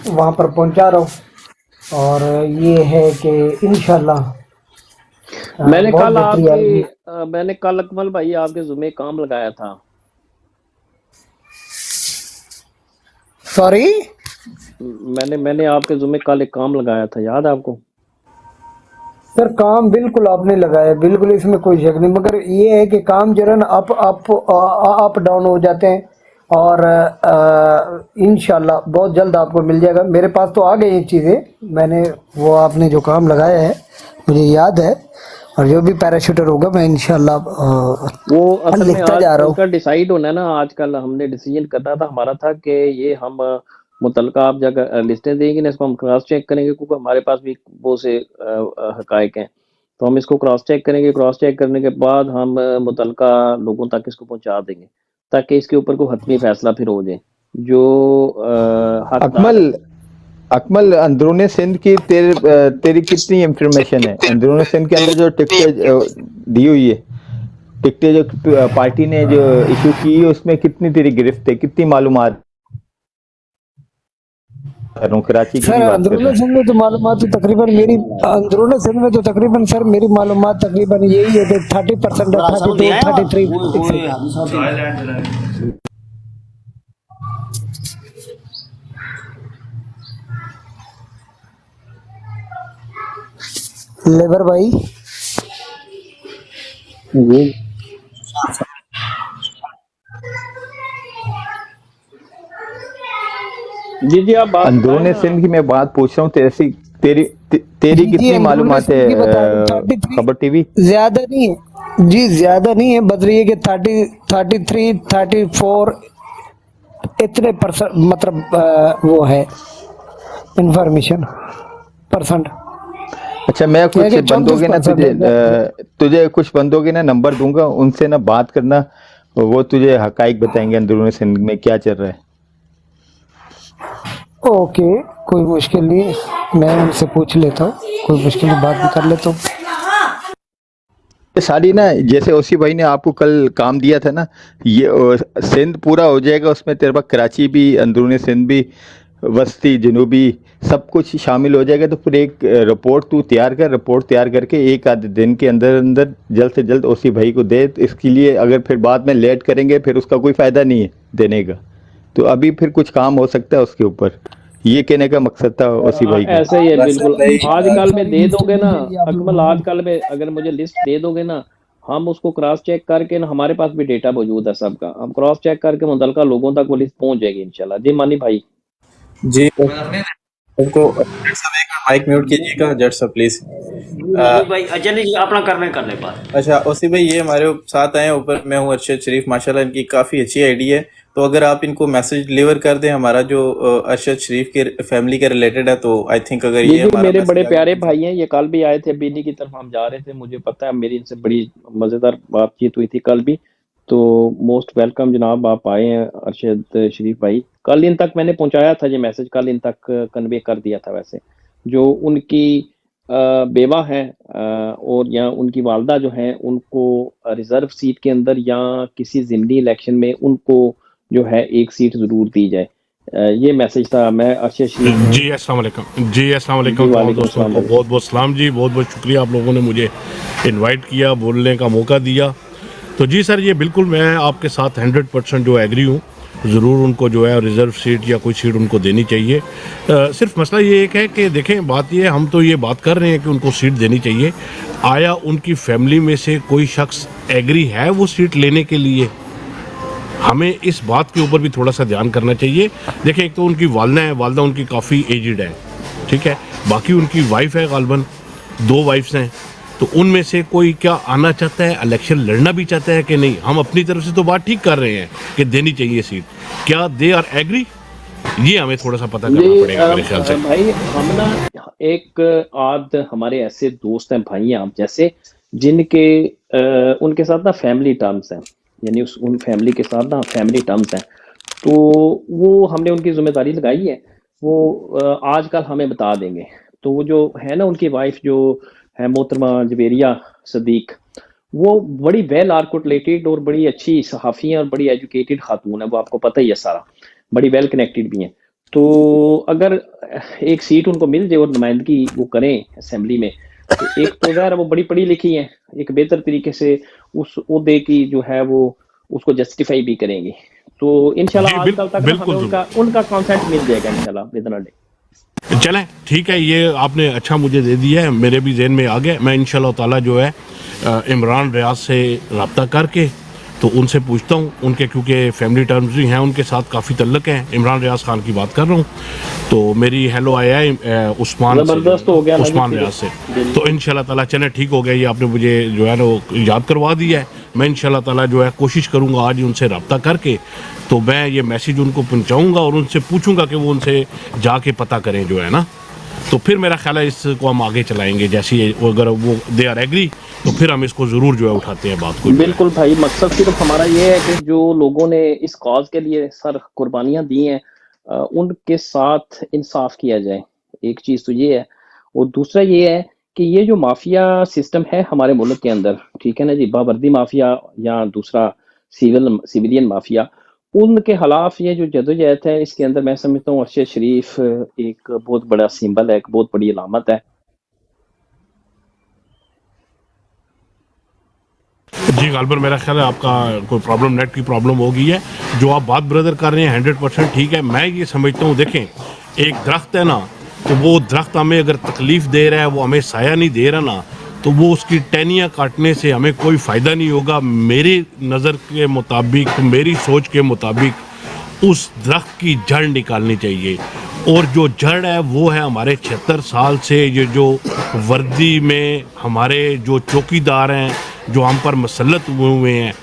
वहाँ पर पहुँचा रहा हूँ। और ये है कि इंशाल्लाह मैंने बहुत कल बेहतरी आएगी। मैंने कल अकमल भाई आपके जुमे काम लगाया था। सॉरी, मैंने आपके जुमे कल एक काम लगाया था, याद है आपको? सर काम बिल्कुल आपने लगाया, बिल्कुल इसमें कोई शक नहीं, मगर ये है कि काम जो है ना अप डाउन हो जाते हैं। और इंशाल्लाह बहुत जल्द आपको मिल जाएगा। मेरे पास तो आ गई ये चीज़ें, मैंने वो आपने जो काम लगाया है मुझे याद है। और जो भी पैराशूटर होगा मैं इंशाल्लाह वो असल में लिखता जा आज रहा हूँ। उसका डिसाइड होना है ना। आजकल हमने डिसीजन करना था, हमारा था कि ये हम मुतलका आप जगह लिस्टें देंगे ना, इसको हम क्रॉस चेक करेंगे, क्योंकि हमारे पास भी बहुत से हकायक हैं। तो हम इसको क्रॉस चेक करेंगे, क्रॉस चेक करने के बाद हम मुतलका लोगों तक इसको पहुंचा देंगे, ताकि इसके ऊपर कोई हतमी फैसला फिर हो जाए। जो हकदार अकमल अकमल अंदरूनी सिंध की तेरी कितनी इंफॉर्मेशन है? अंदरूनी सिंध के अंदर जो टिकटें दी हुई है, टिकटें जो पार्टी ने जो इशू की है, उसमें कितनी तेरी गिरफ्त है, कितनी मालूमात कराची की सर भी बात कर अंदरूनी रहे हैं। सिंध में तो मालूमात तकरीबन मेरी अंदरूनी सिंध में तो तकरीबन सर मेरी मालूमात तकरीबन यही है कि 30% है, 32 33। लेबर भाई जी जी, आप बात अंदरूनी सिंध की मैं बात पूछ रहा हूँ, तेरी जी कितनी अंदरूनी मालूमात सिंध है? की बता रहा हूँ, 33 खबर टीवी ज्यादा नहीं है जी, ज्यादा नहीं है, बता रही है कि 33 34 इतने परसेंट, मतलब वो है इंफॉर्मेशन परसेंट। अच्छा, मैं कुछ क्या बंदों के ना 34% तुझे कुछ बंदों के ना नंबर दूंगा, उनसे ना बात करना, वो तुझे हकाइक बताएंगे अंदरूनी सिंध में क्या चल रहा है। ओके, कोई मुश्किल नहीं है, मैं उनसे पूछ लेता हूँ, कोई मुश्किल नहीं, बात भी कर लेता हूँ। ये सारी ना, जैसे ओसी भाई ने आपको कल काम दिया था ना, ये सिंध पूरा हो जाएगा, उसमें तेरे पास कराची भी, अंदरूनी सिंध भी, वस्ती, जनूबी, सब कुछ शामिल हो जाएगा। तो फिर एक रिपोर्ट तू तैयार कर, रिपोर्ट तैयार करके एक आध दिन के अंदर अंदर जल्द से जल्द ओसी भाई को दे। तो इसके लिए अगर फिर बाद में लेट करेंगे फिर उसका कोई फ़ायदा नहीं है देने का। तो अभी फिर कुछ काम हो सकता है उसके ऊपर, ये कहने का मकसद था ओसी भाई का। ऐसे ही है बिल्कुल। आजकल में दे दोगे ना अकमल, आजकल में अगर मुझे लिस्ट दे दोगे ना, हम उसको क्रॉस चेक करके ना, हमारे पास भी डेटा मौजूद है सबका, हम क्रॉस चेक करके मुतलका लोगों तक वो लिस्ट पहुंच जाएगी इंशाल्लाह। जी मानी भाई। जी उनको जट साहब एक माइक म्यूट कीजिएगा, जट साहब प्लीज। भाई अजय जी अपना कर ले बात। अच्छा ओसी भाई, ये हमारे साथ आए ऊपर, मैं हूँ अरशद शरीफ, माशाल्लाह इनकी काफ़ी अच्छी आईडी है। तो अगर आप इनको मैसेज डिलीवर कर दें, हमारा जो अरशद शरीफ के फैमिली के रिलेटेड है, तो आई थिंक अगर जी ये जी, हमारा मेरे बड़े मैसेज प्यारे भाई हैं, ये कल भी आए थे, बीनी की तरफ हम जा रहे थे, मुझे पता है, मेरी इनसे बड़ी मज़ेदार बातचीत हुई थी कल भी। तो मोस्ट वेलकम जनाब, आप आए हैं अरशद शरीफ भाई। कल इन तक मैंने पहुंचाया था ये मैसेज, कल इन तक कन्वे कर दिया था। वैसे जो उनकी बेवा हैं और या उनकी वालदा जो हैं, उनको रिजर्व सीट के अंदर या किसी ज़िमनी इलेक्शन में उनको जो है एक सीट ज़रूर दी जाए। ये मैसेज था। मैं अरशद शरीफ जी अस्सलाम वालेकुम। जी अस्सलाम वालेकुम तमाम दोस्तों को बहुत बहुत सलाम जी, बहुत बहुत शुक्रिया आप लोगों ने मुझे इनवाइट किया, बोलने का मौका दिया। तो जी सर, ये बिल्कुल मैं आपके साथ 100% जो एग्री हूँ, ज़रूर उनको जो है रिज़र्व सीट या कोई सीट उनको देनी चाहिए। सिर्फ मसला ये एक है कि देखें, बात ये है, हम तो ये बात कर रहे हैं कि उनको सीट देनी चाहिए, आया उनकी फैमिली में से कोई शख्स एग्री है वो सीट लेने के लिए? हमें इस बात के ऊपर भी थोड़ा सा ध्यान करना चाहिए। देखें, एक तो उनकी वालदा है, वालदा उनकी काफ़ी एजिड है, ठीक है, बाकी उनकी वाइफ है, गालबन 2 वाइफ्स हैं, तो उनमें से कोई क्या आना चाहता है, इलेक्शन लड़ना भी चाहता है कि नहीं? हम अपनी तरफ से तो बात ठीक कर रहे हैं कि देनी चाहिए सीट, क्या दे आर एग्री? ये हमें थोड़ा सा पता करना ये पड़ेगा मेरे ख्याल से। भाई हम ना एक आध हमारे ऐसे दोस्त हैं, भाई हैं आप जैसे, जिनके उनके साथ ना फैमिली टर्म्स हैं, यानी उन फैमिली के साथ ना फैमिली टर्म्स हैं, तो वो हमने उनकी जिम्मेदारी लगाई है, वो आजकल हमें बता देंगे। तो वो जो है ना उनकी वाइफ जो है मोहतरमा जवेरिया सदीक, वो बड़ी वेल आर्टिकुलेटेड और बड़ी अच्छी सहाफ़ी हैं और बड़ी एजुकेटेड खातून है, वो आपको पता ही है सारा, बड़ी वेल कनेक्टेड भी हैं। तो अगर एक सीट उनको मिल जाए और नुमाइंदगी वो करें असेंबली में, तो एक तो ज़ाहिर है वो बड़ी पढ़ी लिखी हैं, एक बेहतर तरीके से उस ओहदे की जो है वो उसको जस्टिफाई भी करेंगी। तो इंशाल्लाह जी आजकल तक ना बिल्कुल हमें उनका कॉन्सेंट मिल जाएगा इंशाल्लाह विदिन अ डे। चलें ठीक है, ये आपने अच्छा मुझे दे दिया है, मेरे भी जहन में आ गया। मैं इंशाल्लाह ताला जो है इमरान रियाज से रब्ता करके तो उनसे पूछता हूँ, उनके क्योंकि फैमिली टर्म्स भी हैं, उनके साथ काफ़ी तल्लक हैं। इमरान रियाज खान की बात कर रहा हूँ, तो मेरी हेलो आया है उस्मान जबरदस्त हो गया ना जी, उस्मान फिर रियाज से, तो इंशाल्लाह ताला चलें ठीक हो गया। ये आपने मुझे जो है ना वो याद करवा दिया है। मैं इंशाल्लाह ताला जो है कोशिश करूँगा आज ही उनसे रब्ता करके, तो मैं ये मैसेज उनको पहुँचाऊँगा और उनसे पूछूँगा कि वो उनसे जाके पता करें जो है ना, तो फिर मेरा ख्याल है इसको हम आगे चलाएंगे। जैसे ही अगर वो दे आर एग्री तो फिर हम इसको ज़रूर जो है उठाते हैं बात को। बिल्कुल भाई, मकसद सिर्फ हमारा ये है कि जो लोगों ने इस कॉज के लिए सर कुर्बानियां दी हैं उनके साथ इंसाफ किया जाए, एक चीज़ तो ये है। और दूसरा ये है कि ये जो माफिया सिस्टम है हमारे मुल्क के अंदर, ठीक है ना जी, बावर्दी माफिया या दूसरा सिविलियन माफिया, उनके खिलाफ ये जो जदोजहद है, इसके अंदर मैं समझता हूँ अरशद शरीफ एक बहुत बड़ा सिंबल है, एक बहुत बड़ी अलामत है। जी गालबर, मेरा ख्याल है आपका कोई प्रॉब्लम, नेट की प्रॉब्लम हो गई है। जो आप बात ब्रदर कर रहे हैं 100% ठीक है। मैं ये समझता हूँ, देखें एक दरख्त है ना, तो वो दरख्त हमें अगर तकलीफ़ दे रहा है, वो हमें साया नहीं दे रहा ना, तो वो उसकी टहनियाँ काटने से हमें कोई फ़ायदा नहीं होगा। मेरी नज़र के मुताबिक, मेरी सोच के मुताबिक उस दरख्त की जड़ निकालनी चाहिए, और जो जड़ है वो है हमारे 76 साल से ये जो वर्दी में हमारे जो चौकीदार हैं, जो हम पर मसलत हुए हैं,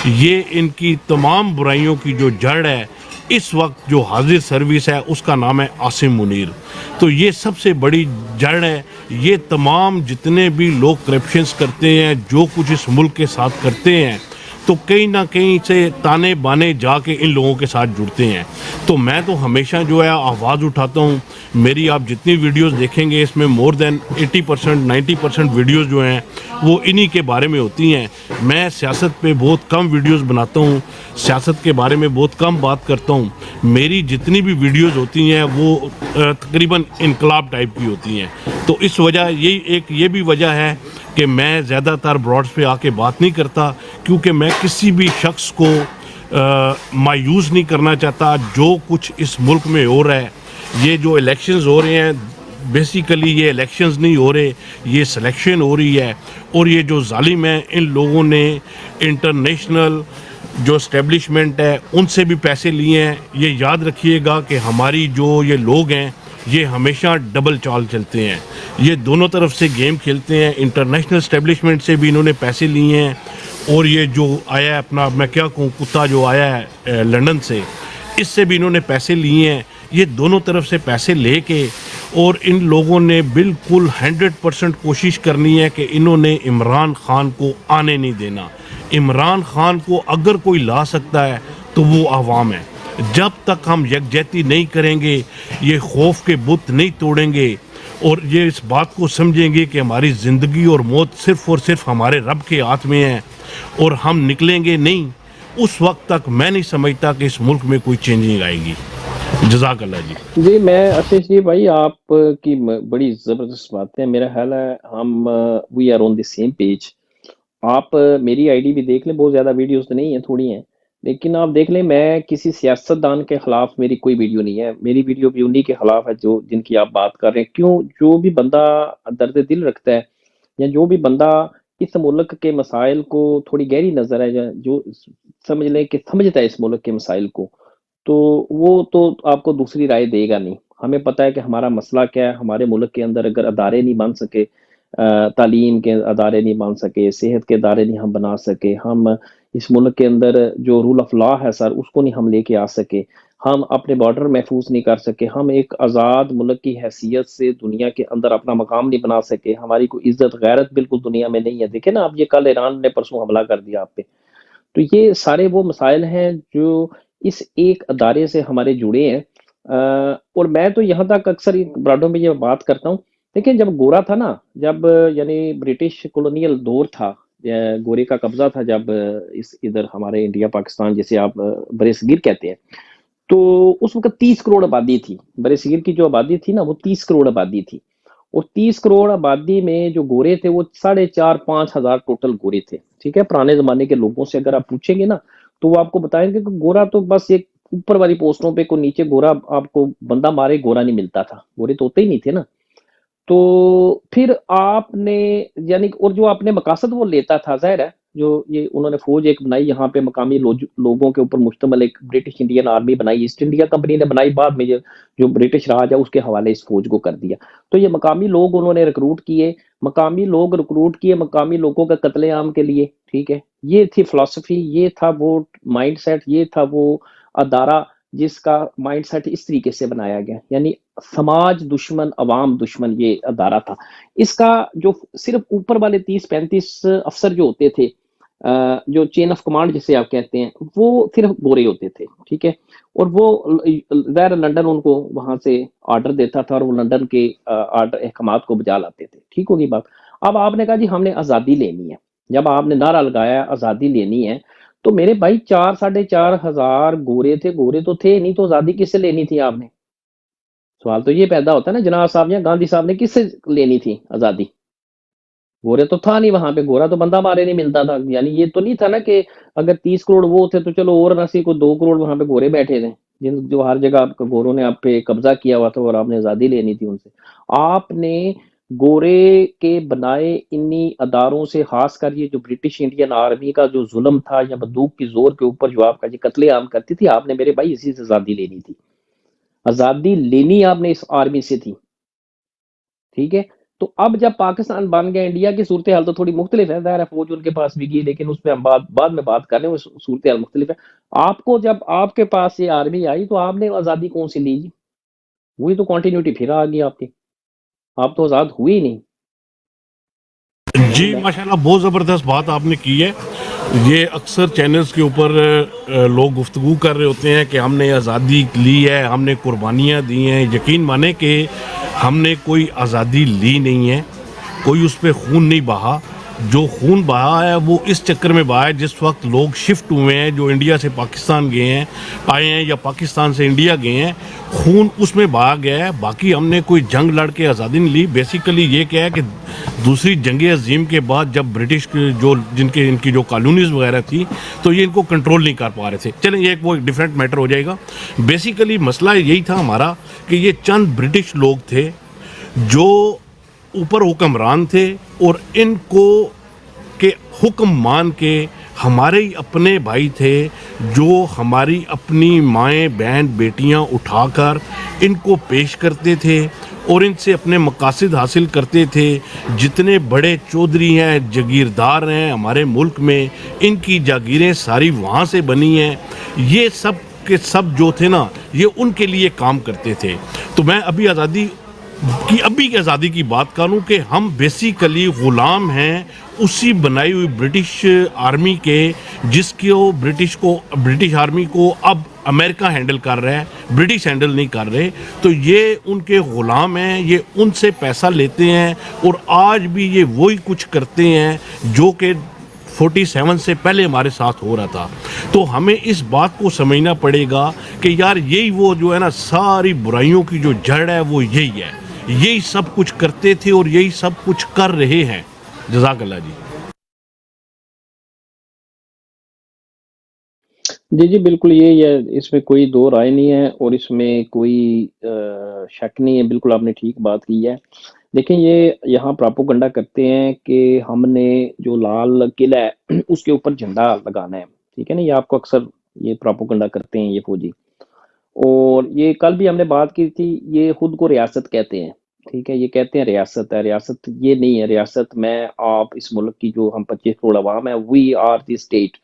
ये इनकी तमाम बुराइयों की जो जड़ है इस वक्त जो हाजिर सर्विस है उसका नाम है आसिम मुनीर। तो ये सबसे बड़ी जड़ है। ये तमाम जितने भी लोग करप्शंस करते हैं, जो कुछ इस मुल्क के साथ करते हैं, तो कहीं ना कहीं से ताने बाने जाके इन लोगों के साथ जुड़ते हैं। तो मैं तो हमेशा जो है आवाज़ उठाता हूँ। मेरी आप जितनी वीडियोस देखेंगे इसमें मोर देन 80% 90% वीडियोस जो हैं वो इन्हीं के बारे में होती हैं। मैं सियासत पे बहुत कम वीडियोस बनाता हूँ, सियासत के बारे में बहुत कम बात करता हूँ। मेरी जितनी भी वीडियोस होती हैं वो तकरीबन इनकलाब टाइप की होती हैं। तो इस वजह ये भी वजह है कि मैं ज़्यादातर ब्रॉड्स पे आके बात नहीं करता, क्योंकि मैं किसी भी शख्स को मायूस नहीं करना चाहता। जो कुछ इस मुल्क में हो रहा है, ये जो इलेक्शंस हो रहे हैं, बेसिकली ये इलेक्शंस नहीं हो रहे, ये सिलेक्शन हो रही है। और ये जो जालिम है, इन लोगों ने इंटरनेशनल जो इस्टेब्लिशमेंट है उनसे भी पैसे लिए हैं। ये याद रखिएगा कि हमारी जो ये लोग हैं ये हमेशा डबल चाल चलते हैं, ये दोनों तरफ से गेम खेलते हैं। इंटरनेशनल इस्टेब्लिशमेंट से भी इन्होंने पैसे लिए हैं, और ये जो आया है अपना, मैं क्या कहूँ, कुत्ता जो आया है लंदन से, इससे भी इन्होंने पैसे लिए हैं। ये दोनों तरफ से पैसे लेके, और इन लोगों ने बिल्कुल 100% कोशिश करनी है कि इन्होंने इमरान खान को आने नहीं देना। इमरान खान को अगर कोई ला सकता है तो वो आवाम है। जब तक हम यकजहती नहीं करेंगे, ये खौफ के बुत नहीं तोड़ेंगे, और ये इस बात को समझेंगे कि हमारी ज़िंदगी और मौत सिर्फ़ और सिर्फ हमारे रब के हाथ में है और हम निकलेंगे नहीं, उस वक्त तक मैं नहीं समझता कि इस मुल्क में कोई चेंजिंग आएगी। जज़ाकल्लाह जी। जी, मैं आशीष जी भाई आपकी बड़ी ज़बरदस्त बात है। मेरा ख्याल है हम we are on the same page. आप मेरी आईडी भी देख लें, बहुत ज़्यादा वीडियोस तो नहीं है, थोड़ी हैं, लेकिन आप देख लें, मैं किसी सियासतदान के खिलाफ मेरी कोई वीडियो नहीं है। मेरी वीडियो भी उन्हीं के खिलाफ है जो जिनकी आप बात कर रहे हैं। क्यों? जो भी बंदा दर्द दिल रखता है, या जो भी बंदा इस मुल्क के मसाइल को थोड़ी गहरी नज़र है, या जो समझ लें कि समझता है इस मुल्क के मसाइल को, तो वो तो आपको दूसरी राय देगा नहीं। हमें पता है कि हमारा मसला क्या है। हमारे मुल्क के अंदर अगर अदारे नहीं बन सके, तालीम के अदारे नहीं बन सके, सेहत के अदारे नहीं हम बना सके, हम इस मुल्क के अंदर जो रूल ऑफ लॉ है सर उसको नहीं हम लेके आ सके, हम अपने बॉर्डर महफूज नहीं कर सके, हम एक आज़ाद मुल्क की हैसियत से दुनिया के अंदर अपना मकाम नहीं बना सके, हमारी कोई इज्जत गैरत बिल्कुल दुनिया में नहीं है। देखे ना आप, ये कल ईरान ने परसों हमला कर दिया आप पे। तो ये सारे वो मसाइल हैं जो इस एक अदारे से हमारे जुड़े हैं। और मैं तो यहाँ तक अक्सर इन ब्राडों में ये बात करता हूँ, देखिए जब गोरा था ना, जब यानी ब्रिटिश कॉलोनियल दौर था, गोरे का कब्जा था जब इस इधर हमारे इंडिया पाकिस्तान जिसे आप बरसगीर कहते हैं, तो उस वक्त 30 करोड़ आबादी थी। बरसगीर की जो आबादी थी ना वो 30 करोड़ आबादी थी, और 30 करोड़ आबादी में जो गोरे थे वो 4,500-5,000 टोटल गोरे थे। ठीक है, पुराने जमाने के लोगों से अगर आप पूछेंगे ना तो वो आपको बताएंगे कि गोरा तो बस एक ऊपर वाली पोस्टों पे, को नीचे गोरा आपको बंदा मारे गोरा नहीं मिलता था, गोरे तो होते ही नहीं थे ना। तो फिर आपने यानी, और जो आपने मकासद वो लेता था, जाहिर है जो ये उन्होंने फौज एक बनाई यहाँ पे मकामी लोगों के ऊपर मुश्तमिल, एक ब्रिटिश इंडियन आर्मी बनाई, ईस्ट इंडिया कंपनी ने बनाई, बाद में जो ब्रिटिश राज है उसके हवाले इस फौज को कर दिया। तो ये मकामी लोग उन्होंने रिक्रूट किए, मकामी लोगों का कत्लेआम के लिए। ठीक है, ये थी फिलॉसफी, ये था वो माइंडसेट, ये था वो अदारा जिसका माइंडसेट इस तरीके से बनाया गया, यानी समाज दुश्मन अवाम दुश्मन ये अदारा था। इसका जो सिर्फ ऊपर वाले 30-35 अफसर जो होते थे, जो चेन ऑफ कमांड जिसे आप कहते हैं, वो सिर्फ गोरे होते थे। ठीक है, और वो ज़ाहिर लंदन उनको वहां से ऑर्डर देता था और वो लंदन के ऑर्डर अहकामात को बजा लाते थे। ठीक होगी बात। अब आपने कहा जी हमने आज़ादी लेनी है, जब आपने नारा लगाया आज़ादी लेनी है, तो मेरे भाई 4-4,500 गोरे थे, गोरे तो थे नहीं, तो आज़ादी किससे लेनी थी आपने? सवाल तो ये पैदा होता है ना जनाब साहब या गांधी साहब ने किससे लेनी थी आज़ादी? गोरे तो था नहीं वहां पे, गोरा तो बंदा मारे नहीं मिलता था। यानी ये तो नहीं था ना कि अगर 30 करोड़ वो थे तो चलो और नसी को 2 करोड़ वहां पे गोरे बैठे थे, जिन जो हर जगह आपको गोरों ने आप पे कब्जा किया हुआ था और आपने आज़ादी लेनी थी उनसे। आपने गोरे के बनाए इन्हीं अदारों से, खासकर ये जो ब्रिटिश इंडियन आर्मी का जो जुल्म था या बंदूक की जोर के ऊपर जो आपका ये कत्लेआम करती थी, आपने मेरे भाई इसी से आज़ादी लेनी थी। आज़ादी लेनी आपने इस आर्मी से थी। ठीक है, तो अब जब पाकिस्तान बन गया, इंडिया की सूरत हाल तो थोड़ी मुख्तलिफ है, ज़ाहिर है फौज उनके पास भी गई, लेकिन उस पर हम बाद में बात कर रहे हैं, सूरत हाल मुख्तलिफ है। आपको जब आपके पास ये आर्मी आई तो आपने आज़ादी कौन सी ली जी? वही तो कंटिन्यूटी फिर आ गई आपकी, आप तो आज़ाद हुए ही नहीं। जी माशाल्लाह, बहुत ज़बरदस्त बात आपने की है। ये अक्सर चैनल्स के ऊपर लोग गुफ्तगू कर रहे होते हैं कि हमने आज़ादी ली है, हमने कुर्बानियाँ दी हैं। यकीन माने कि हमने कोई आज़ादी ली नहीं है, कोई उस पर खून नहीं बहा। जो खून बहा है वो इस चक्कर में बहा है जिस वक्त लोग शिफ्ट हुए हैं, जो इंडिया से पाकिस्तान गए हैं, आए हैं, या पाकिस्तान से इंडिया गए हैं, खून उसमें बहा गया है। बाकी हमने कोई जंग लड़ के आज़ादी नहीं ली। बेसिकली ये क्या है कि दूसरी जंग अजीम के बाद जब ब्रिटिश जो इनकी जो कॉलोनीज वगैरह थी, तो ये इनको कंट्रोल नहीं कर पा रहे थे। चलें, ये वो एक डिफरेंट मैटर हो जाएगा। बेसिकली मसला यही था हमारा कि ये चंद ब्रिटिश लोग थे जो ऊपर हुक्मरान थे, और इनको के हुक्म मान के हमारे ही अपने भाई थे जो हमारी अपनी माएँ बहन बेटियां उठाकर इनको पेश करते थे और इनसे अपने मकासद हासिल करते थे। जितने बड़े चौधरी हैं, जागीरदार हैं हमारे मुल्क में, इनकी जागीरें सारी वहाँ से बनी हैं। ये सब के सब जो थे ना, ये उनके लिए काम करते थे। तो मैं अभी अभी की आज़ादी की बात करूं कि हम बेसिकली ग़ुलाम हैं उसी बनाई हुई ब्रिटिश आर्मी के, जिसको ब्रिटिश आर्मी को अब अमेरिका हैंडल कर रहा है, ब्रिटिश हैंडल नहीं कर रहे। तो ये उनके ग़ुलाम हैं, ये उनसे पैसा लेते हैं और आज भी ये वही कुछ करते हैं जो कि 47 से पहले हमारे साथ हो रहा था। तो हमें इस बात को समझना पड़ेगा कि यार यही वो जो है ना, सारी बुराइयों की जो जड़ है वो यही है, यही सब कुछ करते थे और यही सब कुछ कर रहे हैं। जज़ाकल्लाह जी। जी बिल्कुल, यही है, इसमें कोई दो राय नहीं है और इसमें कोई शक नहीं है। बिल्कुल आपने ठीक बात की है। देखिए, ये यहाँ प्रोपेगेंडा करते हैं कि हमने जो लाल किला है उसके ऊपर झंडा लगाना है। ठीक है ना, ये आपको अक्सर ये प्रोपेगेंडा करते हैं ये फौजी। और ये कल भी हमने बात की थी, ये खुद को रियासत कहते हैं। ठीक है, ये कहते हैं रियासत है, रियासत ये नहीं है। रियासत में आप इस मुल्क की जो हम 25 करोड़ आवाम है, we are the state,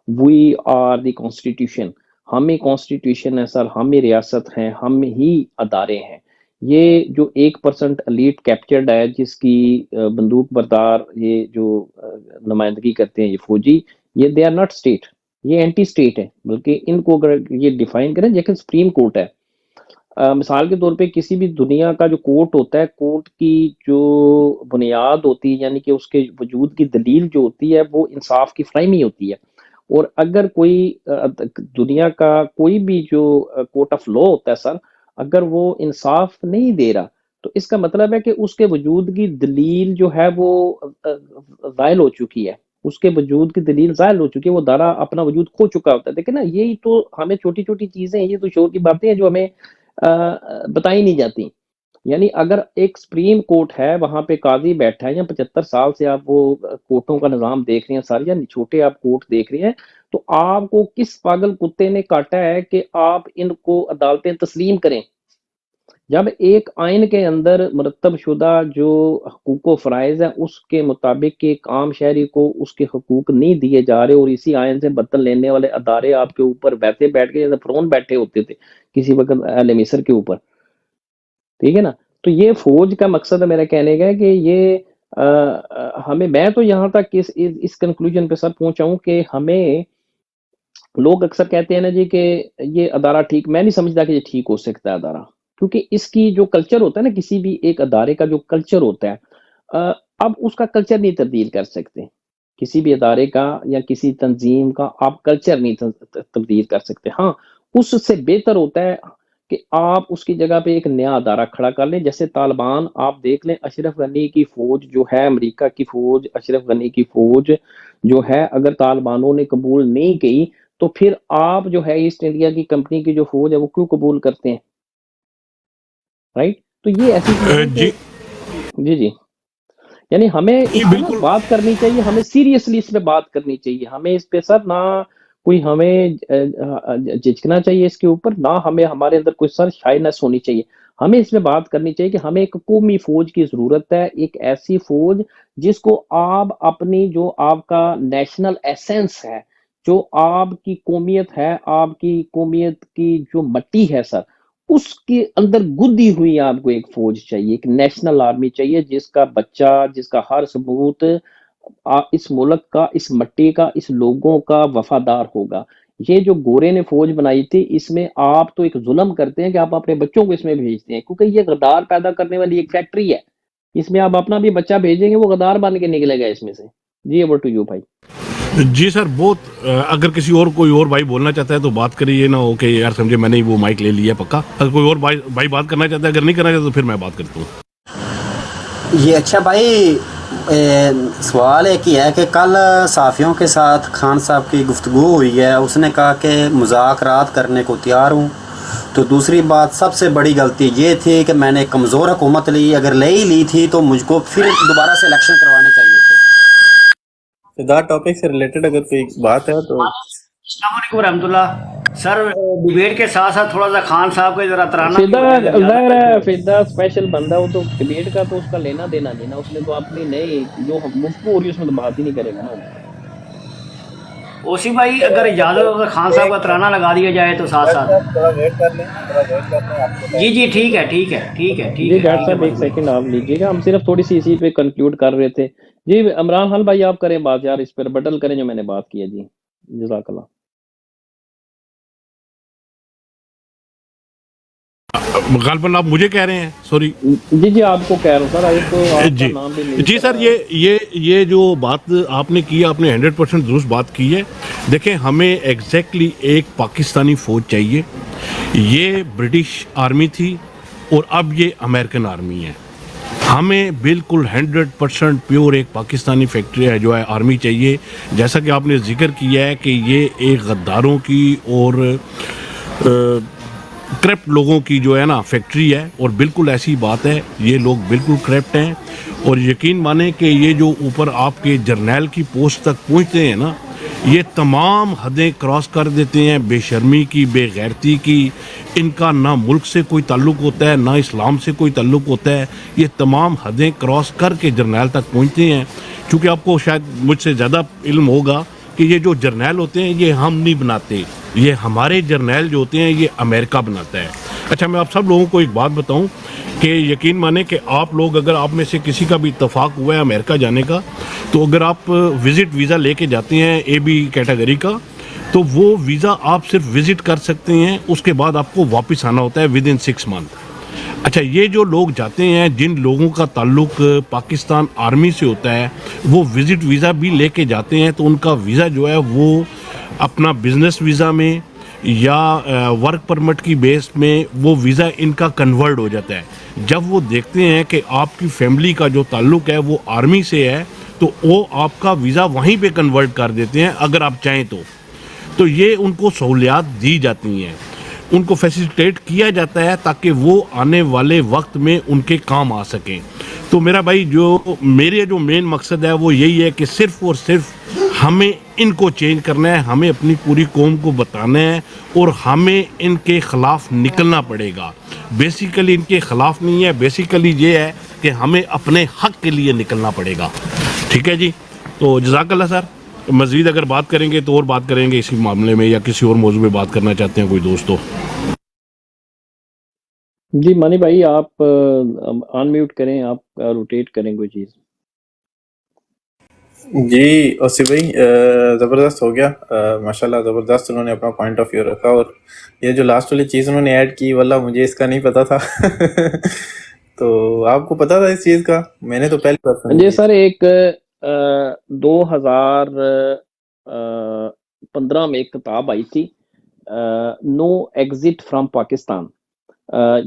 we are the constitution. हम ही कॉन्स्टिट्यूशन है सर, हम ही रियासत हैं, हम ही अदारे हैं। ये जो 1% एलीट कैप्चर्ड है, जिसकी बंदूक बरदार ये जो नुमाइंदगी करते हैं ये फौजी, ये दे आर नॉट स्टेट, ये एंटी स्टेट है। बल्कि इनको अगर ये डिफाइन करें, जैसे सुप्रीम कोर्ट है, मिसाल के तौर पे किसी भी दुनिया का जो कोर्ट होता है, कोर्ट की जो बुनियाद होती है, यानी कि उसके वजूद की दलील जो होती है, वो इंसाफ की फ्राहमी होती है। और अगर कोई दुनिया का कोई भी जो कोर्ट ऑफ लॉ होता है सर, अगर वो इंसाफ नहीं दे रहा, तो इसका मतलब है कि उसके वजूद की दलील जो है वो ज़ायल हो चुकी है, उसके वजूद की दलील ज़ायल हो चुकी है, वो दारा अपना वजूद खो चुका होता है। देखिए ना, यही तो हमें छोटी छोटी चीज़ें हैं, ये तो शोर की बातें हैं जो हमें बताई नहीं जाती। यानी अगर एक सुप्रीम कोर्ट है, वहां पे काजी बैठा है, या 75 साल से आप वो कोर्टों का निज़ाम देख रहे हैं सारे, या छोटे आप कोर्ट देख रहे हैं, तो आपको किस पागल कुत्ते ने काटा है कि आप इनको अदालतें तस्लीम करें? जब एक आइन के अंदर मुरतब शुदा जो हकूक फ़राइज़ है, उसके मुताबिक एक आम शहरी को उसके हकूक नहीं दिए जा रहे, और इसी आइन से बदल लेने वाले अदारे आपके ऊपर वैसे बैठ के जैसे फ़िरौन बैठे होते थे किसी वक्त अहले मिस्र के ऊपर, ठीक है ना। तो ये फौज का मकसद है मेरा कहने का, कि ये हमें, मैं तो यहाँ तक इस कंक्लूजन पे सर पहुंचा हूं कि हमें, लोग अक्सर कहते हैं ना जी कि ये अदारा ठीक, मैं नहीं समझता कि ये ठीक हो सकता है अदारा, क्योंकि इसकी जो कल्चर होता है ना, किसी भी एक अदारे का जो कल्चर होता है, अब उसका कल्चर नहीं तब्दील कर सकते। किसी भी अदारे का या किसी तंजीम का आप कल्चर नहीं तब्दील कर सकते। हाँ, उससे बेहतर होता है कि आप उसकी जगह पे एक नया अदारा खड़ा कर लें। जैसे तालिबान, आप देख लें, अशरफ गनी की फौज जो है, अमेरिका की फौज, अशरफ गनी की फौज जो है, अगर तालिबानों ने कबूल नहीं की, तो फिर आप जो है ईस्ट इंडिया की कंपनी की जो फौज है वो क्यों कबूल करते हैं? राइट। तो ये ऐसी चीजें जी जी जी, यानी हमें इस जी, पे ना बिल्कुल। बात करनी चाहिए, हमें सीरियसली इस पे बात करनी चाहिए। हमें इस पे सर ना कोई हमें झिझकना चाहिए इसके ऊपर, ना हमें हमारे अंदर कोई सर शाइनेस होनी चाहिए। हमें इस पे बात करनी चाहिए कि हमें एक कौमी फौज की जरूरत है, एक ऐसी फौज जिसको आप अपनी, जो आपका नेशनल एसेंस है, जो आपकी कौमियत है, आपकी कौमियत की जो मट्टी है सर, उसके अंदर गुदी हुई आपको एक फौज चाहिए, एक नेशनल आर्मी चाहिए, जिसका बच्चा, जिसका हर सबूत इस मुल्क का, इस मट्टी का, इस लोगों का वफादार होगा। ये जो गोरे ने फौज बनाई थी, इसमें आप तो एक जुल्म करते हैं कि आप अपने बच्चों को इसमें भेजते हैं, क्योंकि ये गद्दार पैदा करने वाली एक फैक्ट्री है। इसमें आप अपना भी बच्चा भेजेंगे, वो गद्दार बन के निकलेगा इसमें से। जी, ओवर टू यू भाई। जी सर, बहुत अगर किसी और कोई और भाई बोलना चाहता है तो बात करिए, ना हो कि यार समझे मैंने वो माइक ले लिया पक्का। अगर कोई और भाई बात करना चाहता है, अगर नहीं करना चाहता तो फिर मैं बात करता हूँ। ये अच्छा भाई, सवाल एक ही है कि कल साफ़ियों के साथ खान साहब की गुफ्तगू हुई है, उसने कहा कि मुज़ाकरात करने को तैयार हूँ। तो दूसरी बात, सबसे बड़ी गलती ये थी कि मैंने कमज़ोर हुकूमत ली, अगर ले ही ली थी तो मुझको फिर दोबारा से इलेक्शन करवाने चाहिए थे। सिद्धार्थ, टॉपिक से रिलेटेड अगर कोई बात है तो। अस्सलाम वालेकुम रहमतुल्लाह। सर, डिबेट के साथ साथ थोड़ा सा खान साहब को जरा तराना फिदा स्पेशल बंदा, वो तो डिबेट का तो उसका लेना देना नहीं ना, उसने तो अपनी नई जो गुफ्तगू हो रही है उसमें तो बात ही नहीं करेगा ना। ओसी भाई, अगर इजाजत हो तो खान साहब का तराना लगा दिया जाए तो साथ साथ। थोड़ा वेट कर लें, थोड़ा वेट कर लें आपको। जी जी, ठीक है ठीक है ठीक है ठीक जी है डॉक्टर ठीक है साहब, एक भाई। सेकंड आप लीजिएगा, हम सिर्फ थोड़ी सी इसी पे कंक्लूड कर रहे थे। जी इमरान खान भाई, आप करें बात यार, इस पर रिबटल करें जो मैंने बात की है। जी जज़ाकल्लाह। गालबन आप मुझे कह रहे हैं, सॉरी। जी जी, आपको कह रहा हूँ सर, एक तो आपका जी नाम भी नहीं जी सर, ये जो बात आपने की, आपने 100% दुरुस्त बात की है। देखें, हमें एग्जैक्टली एक पाकिस्तानी फ़ौज चाहिए। ये ब्रिटिश आर्मी थी और अब ये अमेरिकन आर्मी है। हमें बिल्कुल 100% प्योर एक पाकिस्तानी फैक्ट्री है जो है आर्मी चाहिए। जैसा कि आपने जिक्र किया है कि ये एक गद्दारों की और करप्ट लोगों की जो है ना फैक्ट्री है, और बिल्कुल ऐसी बात है, ये लोग बिल्कुल करप्ट हैं। और यकीन माने कि ये जो ऊपर आपके जर्नैल की पोस्ट तक पहुंचते हैं ना, ये तमाम हदें क्रॉस कर देते हैं, बेशर्मी की, बेगैरती की। इनका ना मुल्क से कोई ताल्लुक़ होता है, ना इस्लाम से कोई ताल्लुक़ होता है। ये तमाम हदें क्रॉस करके जर्नैल तक पहुँचते हैं। चूँकि आपको शायद मुझसे ज़्यादा इल्म होगा कि ये जो जर्नैल होते हैं ये हम नहीं बनाते, ये हमारे जर्नैल जो होते हैं ये अमेरिका बनाता है। अच्छा, मैं आप सब लोगों को एक बात बताऊं कि यकीन माने कि आप लोग, अगर आप में से किसी का भी इत्तेफाक हुआ है अमेरिका जाने का, तो अगर आप विज़िट वीज़ा लेके जाते हैं AB कैटेगरी का, तो वो वीज़ा आप सिर्फ विज़िट कर सकते हैं, उसके बाद आपको वापस आना होता है विदिन 6 मंथ। अच्छा, ये जो लोग जाते हैं, जिन लोगों का ताल्लुक़ पाकिस्तान आर्मी से होता है, वो विज़िट वीज़ा भी लेके जाते हैं, तो उनका वीज़ा जो है वो अपना बिज़नेस वीज़ा में या वर्क परमिट की बेस में वो वीज़ा इनका कन्वर्ट हो जाता है। जब वो देखते हैं कि आपकी फैमिली का जो ताल्लुक़ है वो आर्मी से है, तो वो आपका वीज़ा वहीं पे कन्वर्ट कर देते हैं अगर आप चाहें तो ये उनको सहूलियात दी जाती हैं, उनको फैसिलिटेट किया जाता है ताकि वो आने वाले वक्त में उनके काम आ सकें। तो मेरा भाई, जो मेरे जो मेन मकसद है वो यही है कि सिर्फ़ और सिर्फ हमें इनको चेंज करना है, हमें अपनी पूरी कौम को बताना है और हमें इनके ख़िलाफ़ निकलना पड़ेगा। बेसिकली इनके ख़िलाफ़ नहीं है, बेसिकली ये है कि हमें अपने हक़ के लिए निकलना पड़ेगा। ठीक है जी, तो जज़ाकल्लाह सर। मज़ीद अगर बात करेंगे तो और बात करेंगे इसी मामले में, या किसी और मौजू में बात करना चाहते हैं कोई दोस्तों। जी मानी भाई, आप अनम्यूट करें, आप रोटेट करें कोई चीज़। जी ओसी भाई, ज़बरदस्त हो गया। माशाल्लाह ज़बरदस्त उन्होंने अपना पॉइंट ऑफ व्यू रखा, और ये जो लास्ट वाली चीज़ उन्होंने ऐड की, वल्ला मुझे इसका नहीं पता था। तो आपको पता था इस चीज़ का? मैंने तो पहली बार सुनी जी थी। सर, एक 2015 में एक किताब आई थी, नो एग्जिट फ्रॉम पाकिस्तान।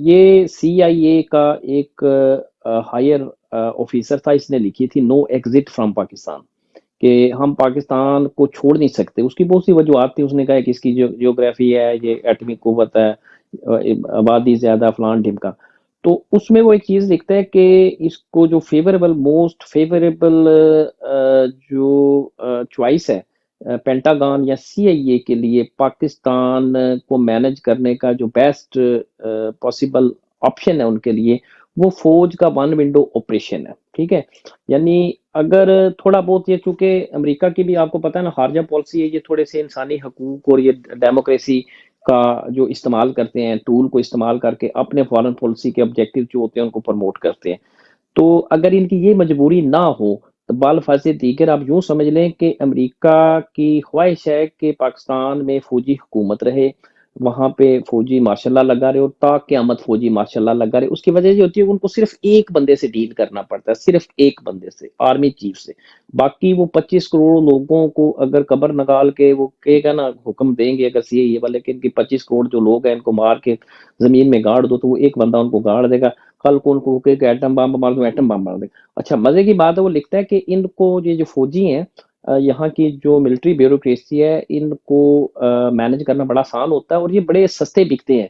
ये CIA का एक हायर ऑफिसर था, इसने लिखी थी नो एग्जिट फ्रॉम पाकिस्तान, कि हम पाकिस्तान को छोड़ नहीं सकते। उसकी बहुत सी वजूहत थी। उसने कहा कि इसकी जो जियोग्राफी है, ये एटमी कुव्वत है, आबादी ज़्यादा, फलान ढिमका। तो उसमें वो एक चीज़ लिखता है कि इसको जो मोस्ट फेवरेबल जो चॉइस है पेंटागन या CIA के लिए, पाकिस्तान को मैनेज करने का जो बेस्ट पॉसिबल ऑप्शन है उनके लिए, वो फौज का वन विंडो ऑपरेशन है। ठीक है, यानी अगर थोड़ा बहुत ये, चूंकि अमेरिका की भी आपको पता है ना खारजा पॉलिसी है, ये थोड़े से इंसानी हकूक और ये डेमोक्रेसी का जो इस्तेमाल करते हैं, टूल को इस्तेमाल करके अपने फॉरेन पॉलिसी के ऑब्जेक्टिव जो होते हैं उनको प्रमोट करते हैं। तो अगर इनकी ये मजबूरी ना हो तो बालफाज़े दीगर आप यूँ समझ लें कि अमेरिका की ख्वाहिश है कि पाकिस्तान में फ़ौजी हुकूमत रहे, वहाँ पे फ़ौजी मार्शल लॉ लगा रहे और ताक़यामत फ़ौजी मार्शल लॉ लगा रहे। उसकी वजह ये होती है कि उनको सिर्फ एक बंदे से डील करना पड़ता है, सिर्फ एक बंदे से, आर्मी चीफ से। बाकी वो 25 करोड़ लोगों को अगर कब्र निकाल के वो कहेगा ना, हुक्म देंगे अगर CIA वाले कि इनके 25 करोड़ जो लोग हैं इनको मार के ज़मीन में गाड़ दो, तो वो एक बंदा उनको गाड़ देगा। कल को उनको कहेगा एटम बम मार दो, एटम बम मार देगा। अच्छा, मज़े की बात है, वो लिखता है कि इनको ये जो फ़ौजी हैं, यहाँ की जो मिलिट्री ब्यूरोक्रेसी है, इनको मैनेज करना बड़ा आसान होता है और ये बड़े सस्ते बिकते हैं।